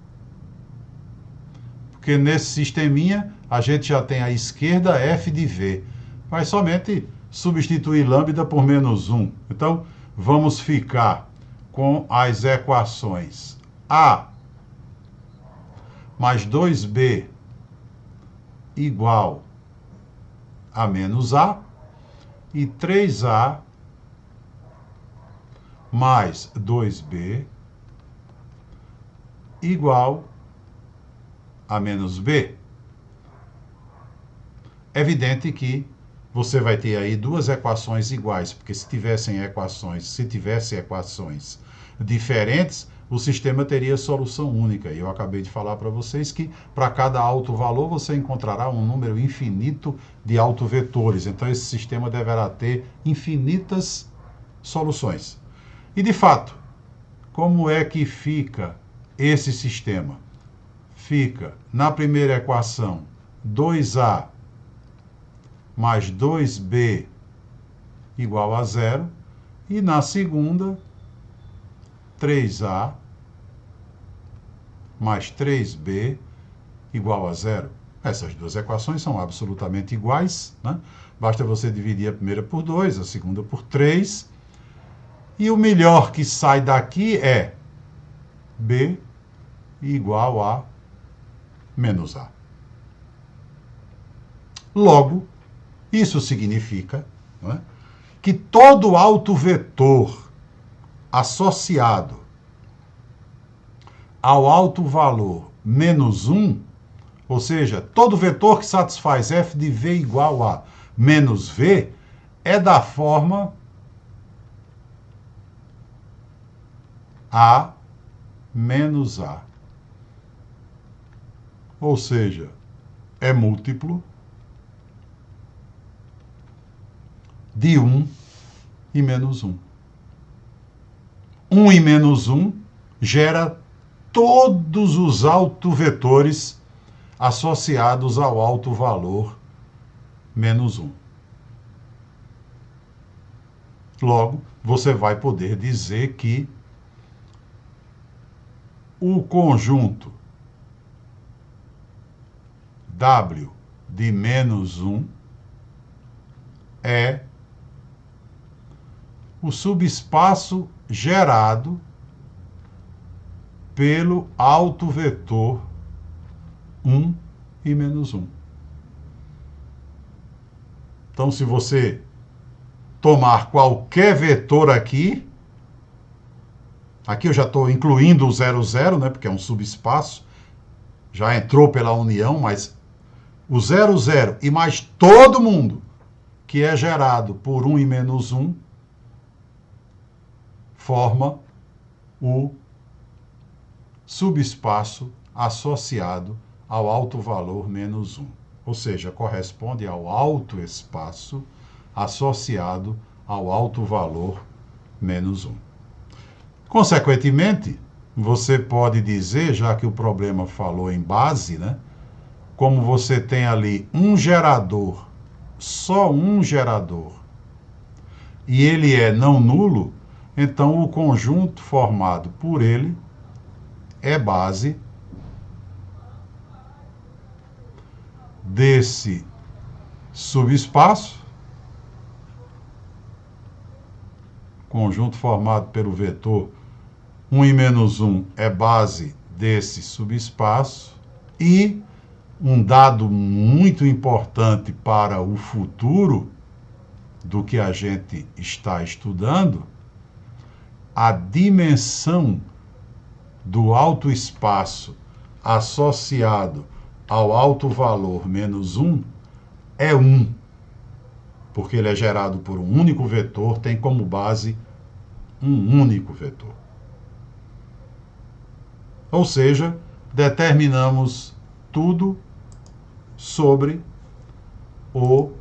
Porque nesse sisteminha a gente já tem à esquerda f de v. Vai somente substituir lambda por menos 1. Então, vamos ficar com as equações A mais 2b igual a menos A e 3A mais 2b igual a menos b. É evidente que você vai ter aí duas equações iguais, porque se tivessem equações diferentes, o sistema teria solução única. E eu acabei de falar para vocês que para cada autovalor você encontrará um número infinito de autovetores. Então esse sistema deverá ter infinitas soluções. E de fato, como é que fica esse sistema? Fica na primeira equação 2A mais 2b igual a 0, e na segunda, 3a mais 3b igual a 0. Essas duas equações são absolutamente iguais, né? Basta você dividir a primeira por 2, a segunda por 3, e o melhor que sai daqui é b igual a menos a. Logo, isso significa, né, que todo autovetor associado ao autovalor menos 1, ou seja, todo vetor que satisfaz f de v igual a menos v, é da forma a menos a. Ou seja, é múltiplo de 1 e menos 1. 1 e menos 1 gera todos os autovetores associados ao autovalor menos 1. Logo, você vai poder dizer que o conjunto W de menos 1 é o subespaço gerado pelo autovetor 1 e menos 1. Então, se você tomar qualquer vetor aqui eu já estou incluindo o 0, 0, né, porque é um subespaço, já entrou pela união, mas o 0, 0 e mais todo mundo que é gerado por 1 e menos 1 forma o subespaço associado ao autovalor menos 1. Ou seja, corresponde ao autoespaço associado ao autovalor menos 1. Consequentemente, você pode dizer, já que o problema falou em base, né? Como você tem ali um gerador, só um gerador, e ele é não nulo, então o conjunto formado por ele é base desse subespaço, conjunto formado pelo vetor 1 e menos 1 é base desse subespaço e um dado muito importante para o futuro do que a gente está estudando, a dimensão do alto espaço associado ao alto valor menos 1 é 1, porque ele é gerado por um único vetor, tem como base um único vetor. Ou seja, determinamos tudo sobre o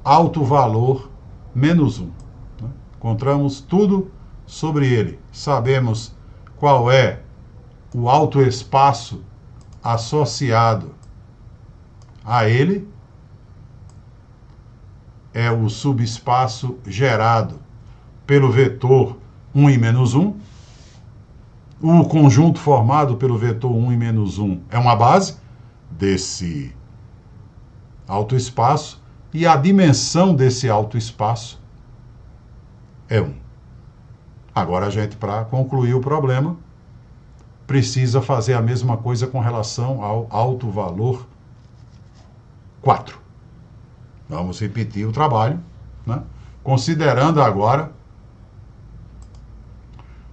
alto valor menos 1. Né? Encontramos tudo sobre ele. Sabemos qual é o alto espaço associado a ele. É o subespaço gerado pelo vetor 1 e menos 1. O conjunto formado pelo vetor 1 e menos 1 é uma base desse alto espaço e a dimensão desse alto espaço é 1. Agora a gente, para concluir o problema, precisa fazer a mesma coisa com relação ao alto valor 4. Vamos repetir o trabalho, né? Considerando agora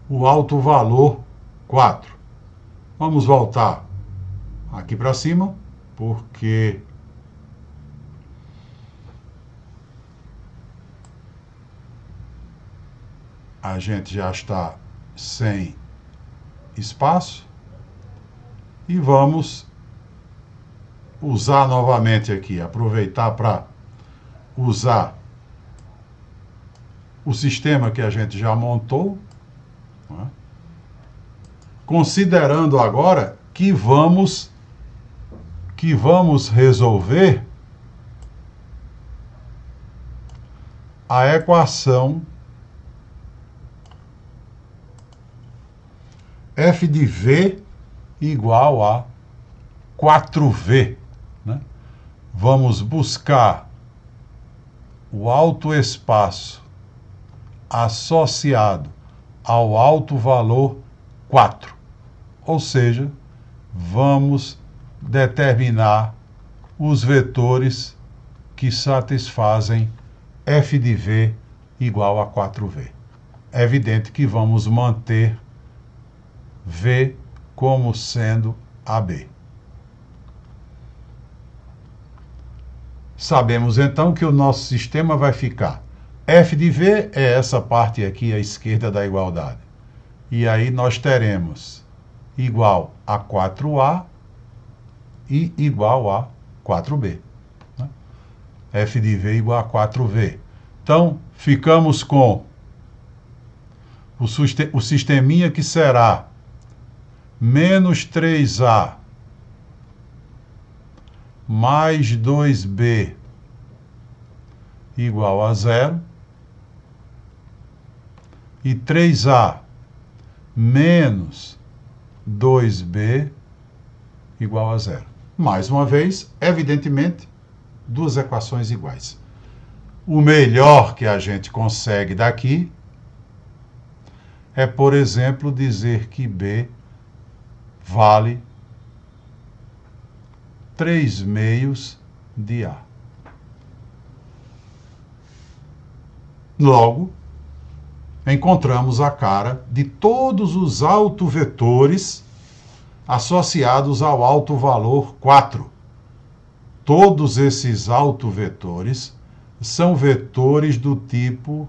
o alto valor 4. Vamos voltar aqui para cima, porque a gente já está sem espaço. E vamos usar novamente aqui, aproveitar para usar o sistema que a gente já montou, né? Considerando agora que vamos resolver a equação f de v igual a 4v. Né? Vamos buscar o alto espaço associado ao alto valor 4. Ou seja, vamos determinar os vetores que satisfazem f de v igual a 4v. É evidente que vamos manter v como sendo AB. Sabemos então que o nosso sistema vai ficar f de v é essa parte aqui à esquerda da igualdade. E aí nós teremos igual a 4a e igual a 4b. Né? F de v igual a 4v. Então, ficamos com o sisteminha que será menos 3a mais 2b igual a 0 e 3a menos 2b igual a 0. Mais uma vez, evidentemente, duas equações iguais. O melhor que a gente consegue daqui é, por exemplo, dizer que b vale 3/2 de A. Logo, encontramos a cara de todos os autovetores associados ao alto valor 4. Todos esses autovetores são vetores do tipo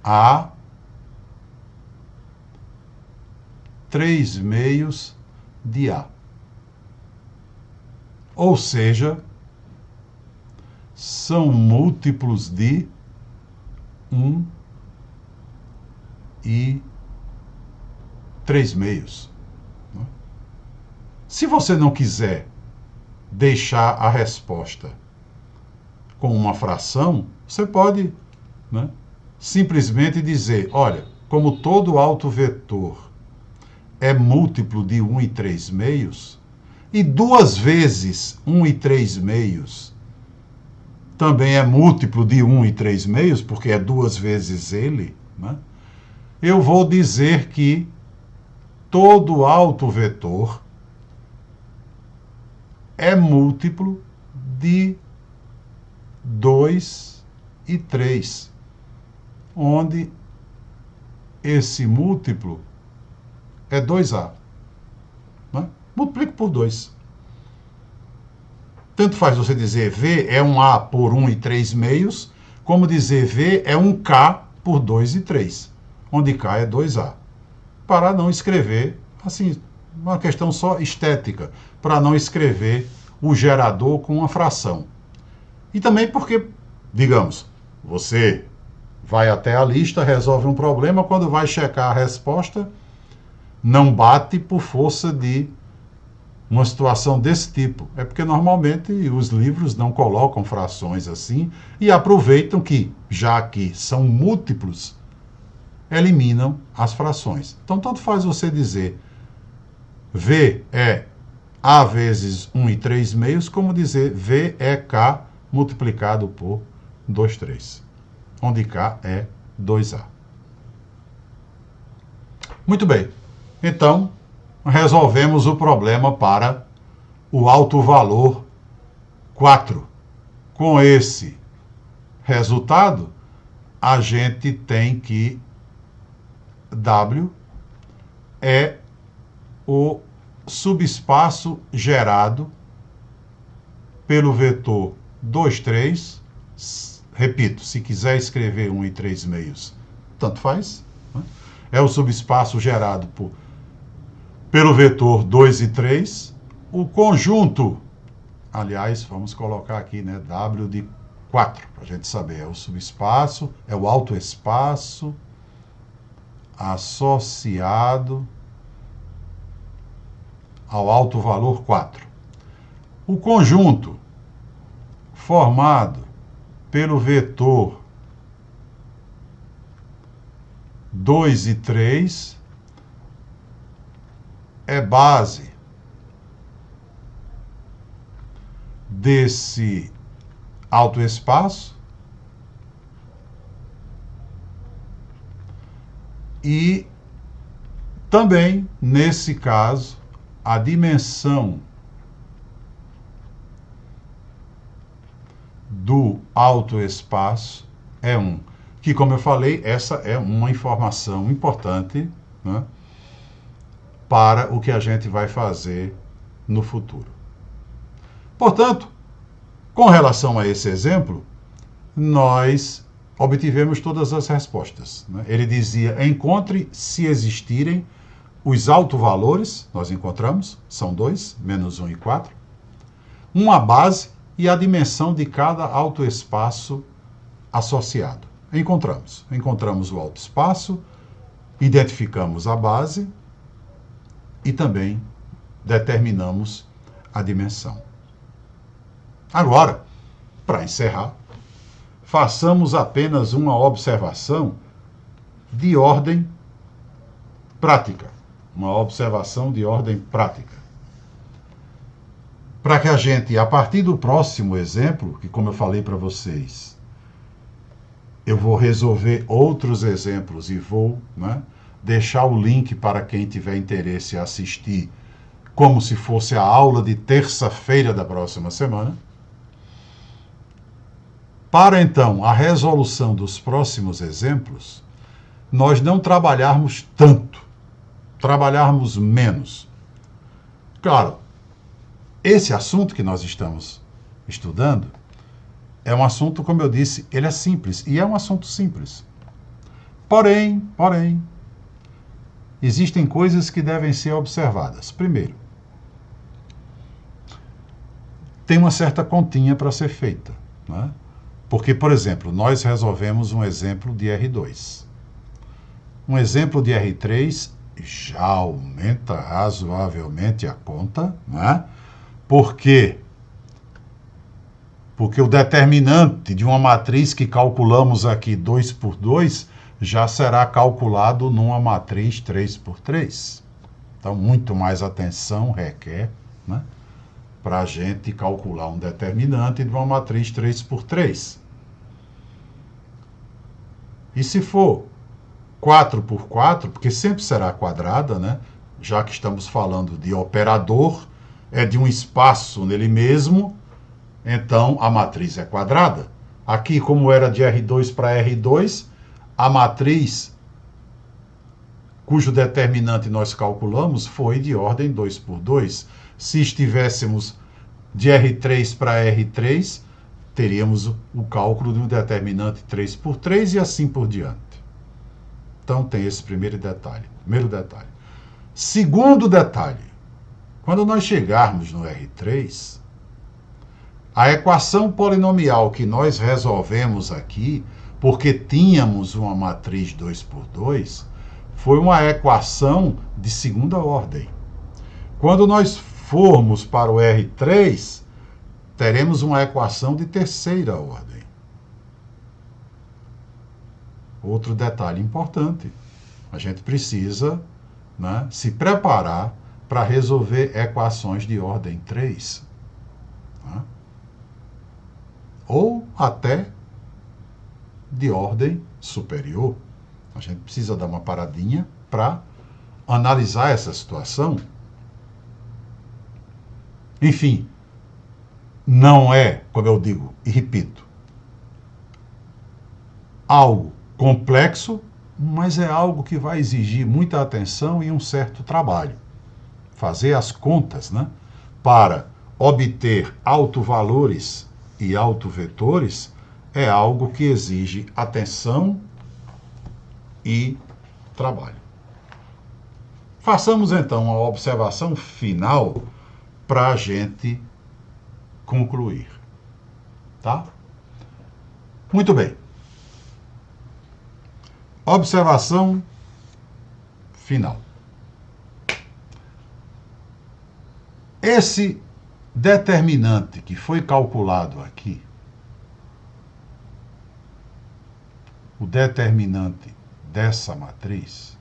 A 3/2 de A. Ou seja, são múltiplos de 1 e 3/2. Se você não quiser deixar a resposta com uma fração, você pode, né, simplesmente dizer, olha, como todo autovetor é múltiplo de 1 e 3/2, e 2 vezes 1 e 3/2 também é múltiplo de 1 e 3/2, porque é 2 vezes ele, né? eu vou dizer que todo autovetor é múltiplo de 2 e 3, onde esse múltiplo é 2A. Né? Multiplico por 2. Tanto faz você dizer V é um A por 1 e 3 meios, como dizer V é um K por 2 e 3, onde K é 2A. Para não escrever, assim, uma questão só estética, para não escrever o gerador com uma fração. E também porque, digamos, você vai até a lista, resolve um problema, quando vai checar a resposta, não bate por força de uma situação desse tipo. É porque normalmente os livros não colocam frações assim e aproveitam que, já que são múltiplos, eliminam as frações. Então, tanto faz você dizer V é A vezes 1 e 3 meios, como dizer V é K multiplicado por 2, 3, onde K é 2A. Muito bem. Então, resolvemos o problema para o alto valor 4. Com esse resultado, a gente tem que W é o subespaço gerado pelo vetor 2, 3. Repito, se quiser escrever 1 e 3 meios, tanto faz. Né? É o subespaço gerado pelo vetor 2 e 3. O conjunto, aliás, vamos colocar aqui, né, W de 4, para a gente saber. É o subespaço, é o alto espaço associado ao alto valor 4. O conjunto formado pelo vetor 2 e 3 é base desse alto espaço e também, nesse caso, a dimensão do alto espaço é 1. Que, como eu falei, essa é uma informação importante, né, para o que a gente vai fazer no futuro. Portanto, com relação a esse exemplo, nós obtivemos todas as respostas. Né? Ele dizia, encontre se existirem os autovalores, nós encontramos, são 2, menos 1 e 4, uma base e a dimensão de cada autoespaço associado. Encontramos o autoespaço, identificamos a base e também determinamos a dimensão. Agora, para encerrar, façamos apenas uma observação de ordem prática. Uma observação de ordem prática. Para que a gente, a partir do próximo exemplo, que como eu falei para vocês, eu vou resolver outros exemplos e vou, né, deixar o link para quem tiver interesse em assistir, como se fosse a aula de terça-feira da próxima semana. Para então a resolução dos próximos exemplos, nós não trabalharmos tanto, trabalharmos menos. Claro, esse assunto que nós estamos estudando é um assunto, como eu disse, ele é simples, e é um assunto simples. Porém, existem coisas que devem ser observadas. Primeiro, tem uma certa continha para ser feita, né? Porque, por exemplo, nós resolvemos um exemplo de R2. Um exemplo de R3 já aumenta razoavelmente a conta, né? Por quê? Porque o determinante de uma matriz que calculamos aqui 2 por 2 já será calculado numa matriz 3 por 3. Então, muito mais atenção requer, né, para a gente calcular um determinante de uma matriz 3 por 3. E se for 4 por 4, porque sempre será quadrada, né? Já que estamos falando de operador, é de um espaço nele mesmo, então a matriz é quadrada. Aqui, como era de R2 para R2, a matriz cujo determinante nós calculamos foi de ordem 2 por 2. Se estivéssemos de R3 para R3, teríamos o cálculo de um determinante 3 por 3 e assim por diante. Então tem esse primeiro detalhe. Segundo detalhe, quando nós chegarmos no R3, a equação polinomial que nós resolvemos aqui, porque tínhamos uma matriz 2 por 2, foi uma equação de segunda ordem. Quando nós formos para o R3, teremos uma equação de terceira ordem. Outro detalhe importante, a gente precisa, né, se preparar para resolver equações de ordem 3. Né? Ou até de ordem superior. A gente precisa dar uma paradinha para analisar essa situação. Enfim, não é, como eu digo e repito, algo complexo, mas é algo que vai exigir muita atenção e um certo trabalho. Fazer as contas, né, para obter autovalores e autovetores é algo que exige atenção e trabalho. Façamos então uma observação final para a gente concluir. Tá? Muito bem. Observação final. Esse determinante que foi calculado aqui, o determinante dessa matriz,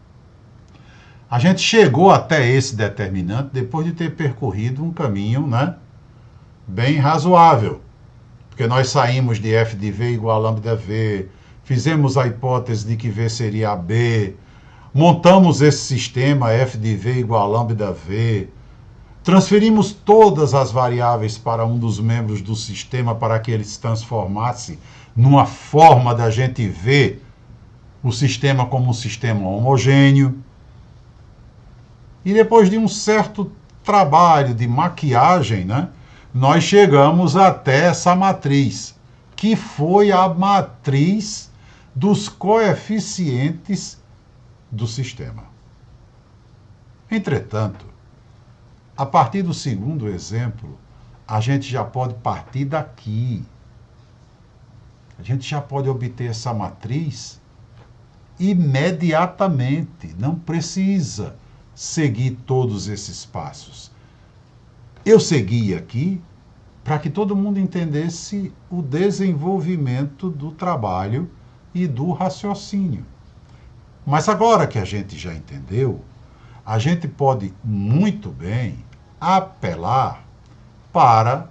a gente chegou até esse determinante depois de ter percorrido um caminho, né, bem razoável. Porque nós saímos de f de v igual a lambda v, fizemos a hipótese de que v seria AB, montamos esse sistema f de v igual a lambda v, transferimos todas as variáveis para um dos membros do sistema para que ele se transformasse numa forma da gente ver o sistema como um sistema homogêneo. E depois de um certo trabalho de maquiagem, né, nós chegamos até essa matriz, que foi a matriz dos coeficientes do sistema. Entretanto, a partir do segundo exemplo, a gente já pode partir daqui. A gente já pode obter essa matriz imediatamente, não precisa seguir todos esses passos. Eu segui aqui para que todo mundo entendesse o desenvolvimento do trabalho e do raciocínio. Mas agora que a gente já entendeu, a gente pode muito bem apelar para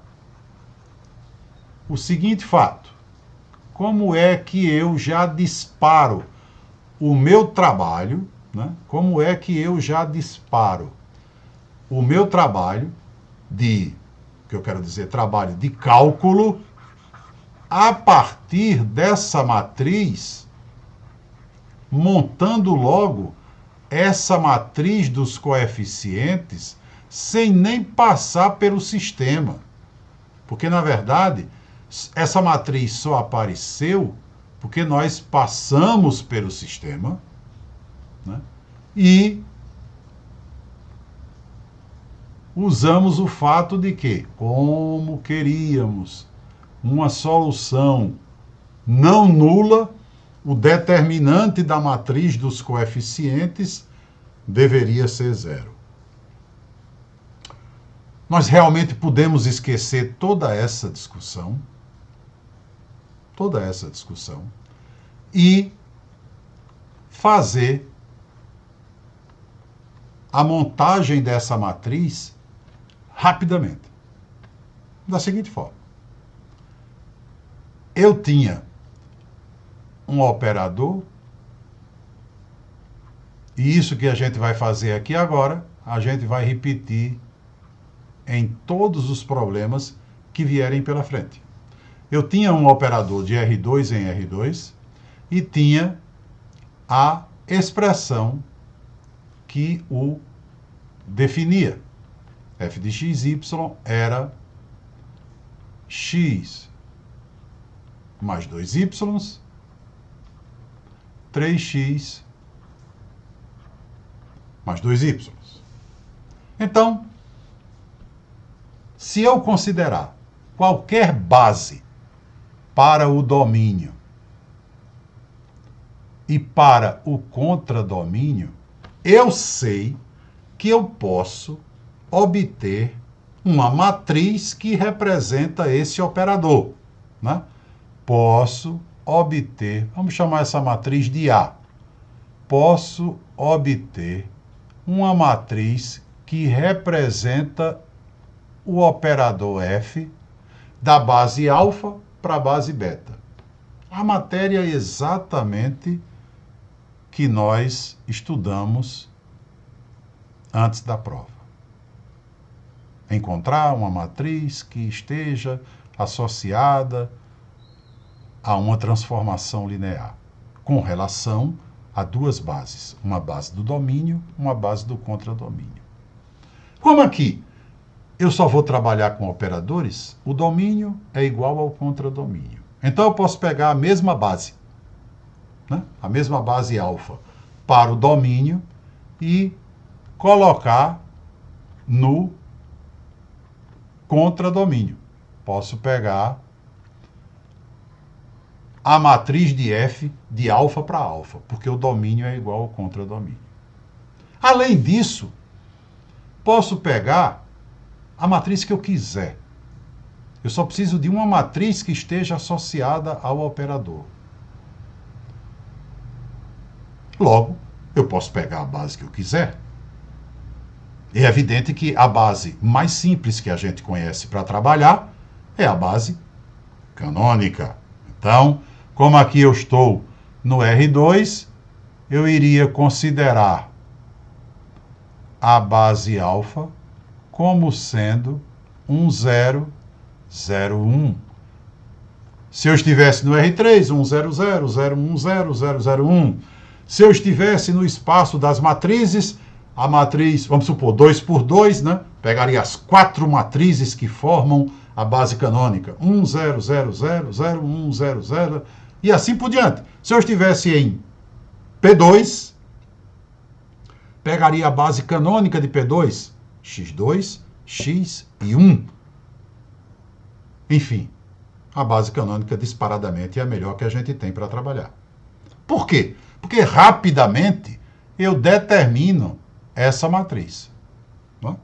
o seguinte fato: como é que eu já disparo o meu trabalho, né? Como é que eu já disparo o meu trabalho que eu quero dizer, trabalho de cálculo, a partir dessa matriz, montando logo essa matriz dos coeficientes sem nem passar pelo sistema. Porque, na verdade, essa matriz só apareceu porque nós passamos pelo sistema, né, e usamos o fato de que, como queríamos uma solução não nula, o determinante da matriz dos coeficientes deveria ser zero. Nós realmente podemos esquecer toda essa discussão e fazer a montagem dessa matriz rapidamente. Da seguinte forma: eu tinha um operador E isso que a gente vai fazer aqui agora, a gente vai repetir em todos os problemas que vierem pela frente. Eu tinha um operador de R2 em R2 e tinha a expressão que o definia. F de xy era x mais 2y, 3x mais 2y. Então, se eu considerar qualquer base para o domínio e para o contradomínio, eu sei que eu posso obter uma matriz que representa esse operador, né? Posso obter, vamos chamar essa matriz de A. Posso obter uma matriz que representa o operador F da base alfa para a base beta. A matéria é exatamente que nós estudamos antes da prova. Encontrar uma matriz que esteja associada a uma transformação linear, com relação a duas bases, uma base do domínio, uma base do contradomínio. Como aqui eu só vou trabalhar com operadores, o domínio é igual ao contradomínio. Então eu posso pegar a mesma base, né? A mesma base alfa para o domínio e colocar no contradomínio. Posso pegar a matriz de F de alfa para alfa, porque o domínio é igual ao contradomínio. Além disso, posso pegar a matriz que eu quiser. Eu só preciso de uma matriz que esteja associada ao operador. Logo, eu posso pegar a base que eu quiser. É evidente que a base mais simples que a gente conhece para trabalhar é a base canônica. Então, como aqui eu estou no R2, eu iria considerar a base alfa como sendo 0, 0, 1. Se eu estivesse no R3, 1, 0, 0, 0, 1, 0, 0, 0, 1. Se eu estivesse no espaço das matrizes, a matriz, vamos supor, 2 por 2, né? Pegaria as 4 matrizes que formam a base canônica. 1, 0, 0, 0, 0, 1, 0, 0, e assim por diante. Se eu estivesse em P2, pegaria a base canônica de P2, x2, x e 1. Enfim, a base canônica disparadamente é a melhor que a gente tem para trabalhar. Por quê? Porque rapidamente eu determino essa matriz. Não?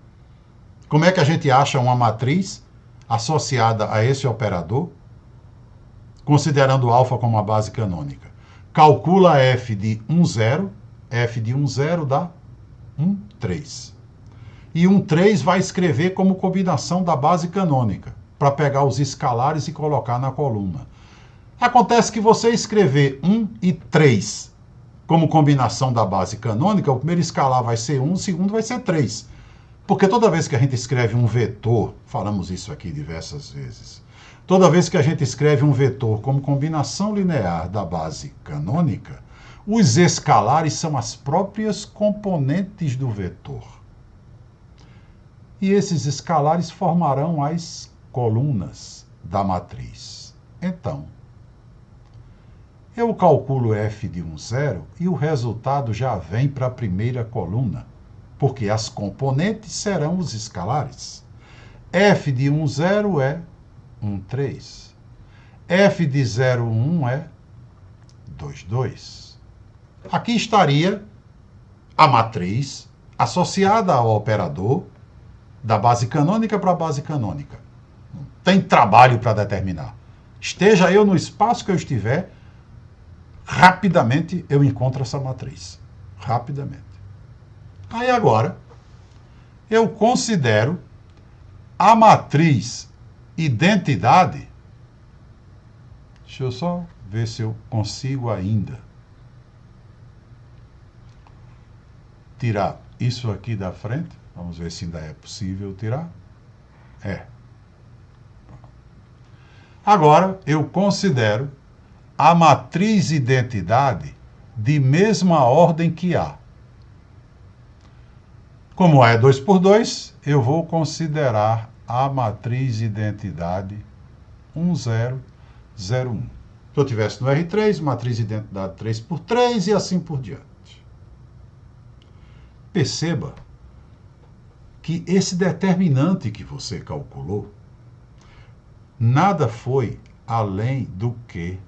Como é que a gente acha uma matriz associada a esse operador, considerando alfa como a base canônica? Calcula f de 1, 0, f de 1, 0 dá 1, 3. E 1, 3 vai escrever como combinação da base canônica, para pegar os escalares e colocar na coluna. Acontece que você escrever 1 e 3 como combinação da base canônica, o primeiro escalar vai ser 1, o segundo vai ser 3. Porque toda vez que a gente escreve um vetor, falamos isso aqui diversas vezes, toda vez que a gente escreve um vetor como combinação linear da base canônica, os escalares são as próprias componentes do vetor. E esses escalares formarão as colunas da matriz. Então, eu calculo f de 1, 0 e o resultado já vem para a primeira coluna, porque as componentes serão os escalares. F de 1, 0 é 1, 3. F de 0, 1 é 2, 2. Aqui estaria a matriz associada ao operador da base canônica para a base canônica. Não tem trabalho para determinar. Esteja eu no espaço que eu estiver, rapidamente eu encontro essa matriz. Rapidamente. Aí agora, eu considero a matriz identidade. Deixa eu só ver se eu consigo ainda. tirar isso aqui da frente. Vamos ver se ainda é possível tirar. É. Agora, eu considero a matriz identidade de mesma ordem que A. Como A é 2 por 2, eu vou considerar a matriz identidade 1, 0, 0, 1. Se eu tivesse no R3, matriz identidade 3 por 3 e assim por diante. Perceba que esse determinante que você calculou nada foi além do que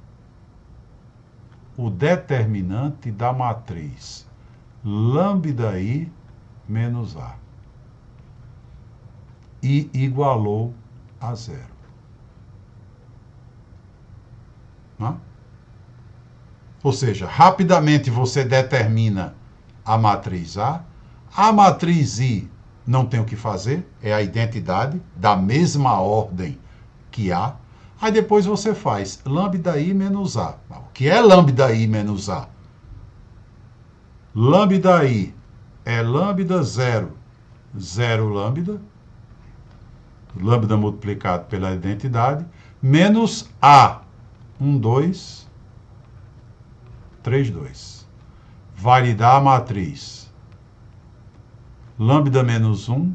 o determinante da matriz lambda I menos A. E igualou a zero. Não? Ou seja, rapidamente você determina a matriz A. A matriz I não tem o que fazer, é a identidade da mesma ordem que A. Aí depois você faz lambda I menos A. O que é lambda I menos A? Lambda I é lambda 0, 0 lambda, lambda multiplicado pela identidade, menos A, 1, 2, 3, 2. Vai lhe dar a matriz lambda menos 1,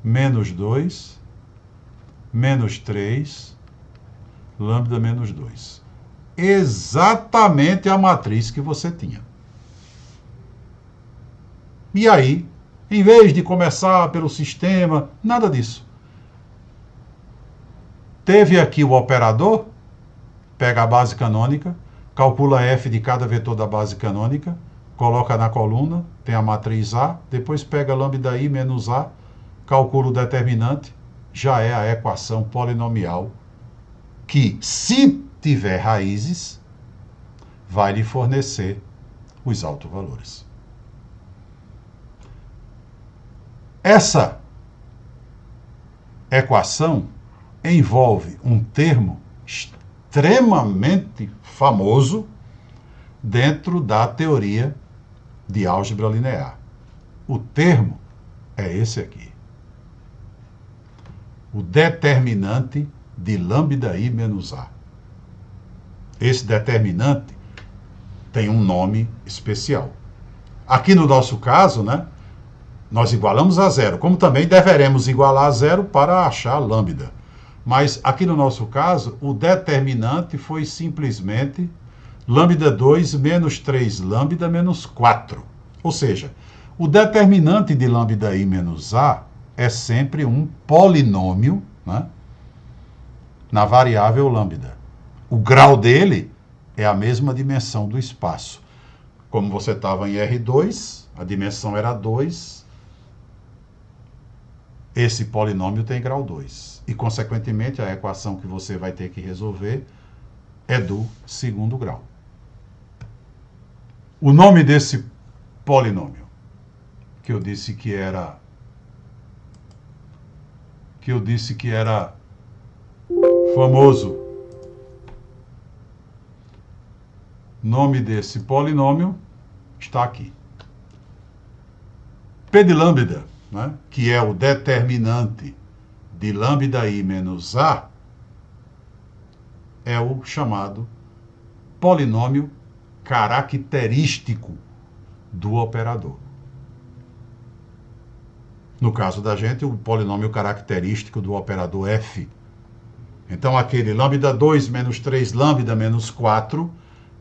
menos 2, menos 3, lambda menos 2. Exatamente a matriz que você tinha. E aí, em vez de começar pelo sistema, nada disso. Teve aqui o operador, pega a base canônica, calcula f de cada vetor da base canônica, coloca na coluna, tem a matriz A, depois pega lambda I menos A, calcula o determinante, já é a equação polinomial que, se tiver raízes, vai lhe fornecer os autovalores. Essa equação envolve um termo extremamente famoso dentro da teoria de álgebra linear. O termo é esse aqui. O determinante de lambda I menos A. Esse determinante tem um nome especial. Aqui no nosso caso, né, nós igualamos a zero, como também deveremos igualar a zero para achar lambda. Mas aqui no nosso caso, o determinante foi simplesmente lambda 2 menos 3 lambda menos 4. Ou seja, o determinante de lambda I menos A é sempre um polinômio, né, na variável lambda. O grau dele é a mesma dimensão do espaço. Como você estava em R2, a dimensão era 2, esse polinômio tem grau 2. E, consequentemente, a equação que você vai ter que resolver é do segundo grau. O nome desse polinômio, que eu disse que era famoso, nome desse polinômio está aqui. P de lambda, né, que é o determinante de lambda I menos A, é o chamado polinômio característico do operador. No caso da gente, o polinômio característico do operador f. Então, aquele lambda 2 menos 3 lambda menos 4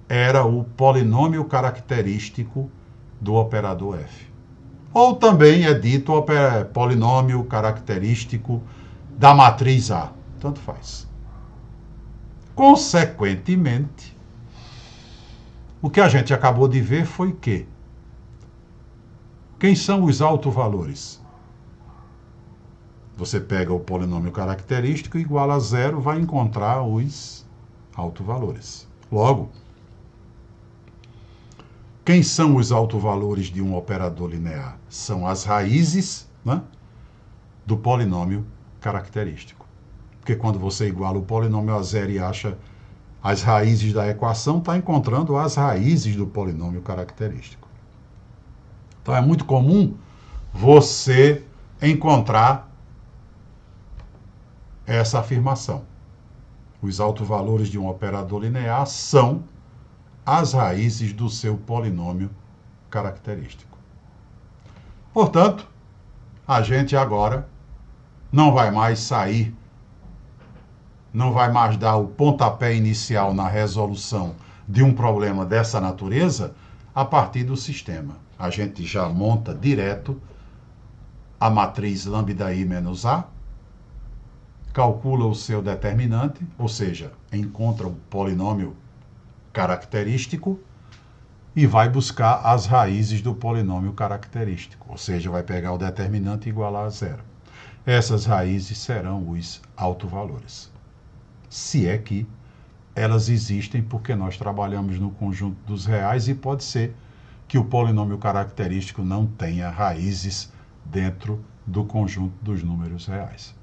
era o polinômio característico do operador f. Ou também é dito polinômio característico da matriz A. Tanto faz. Consequentemente, o que a gente acabou de ver foi que quem são os autovalores? Você pega o polinômio característico igual a zero, vai encontrar os autovalores. Logo, quem são os autovalores de um operador linear? São as raízes, né, do polinômio característico. Porque quando você iguala o polinômio a zero e acha as raízes da equação, está encontrando as raízes do polinômio característico. Então é muito comum você encontrar essa afirmação. Os autovalores de um operador linear são as raízes do seu polinômio característico. Portanto, a gente agora não vai mais sair, não vai mais dar o pontapé inicial na resolução de um problema dessa natureza a partir do sistema. A gente já monta direto a matriz lambda-i menos a, calcula o seu determinante, ou seja, encontra o polinômio característico e vai buscar as raízes do polinômio característico, ou seja, vai pegar o determinante e igualar a zero. Essas raízes serão os autovalores. Se é que elas existem, porque nós trabalhamos no conjunto dos reais e pode ser que o polinômio característico não tenha raízes dentro do conjunto dos números reais.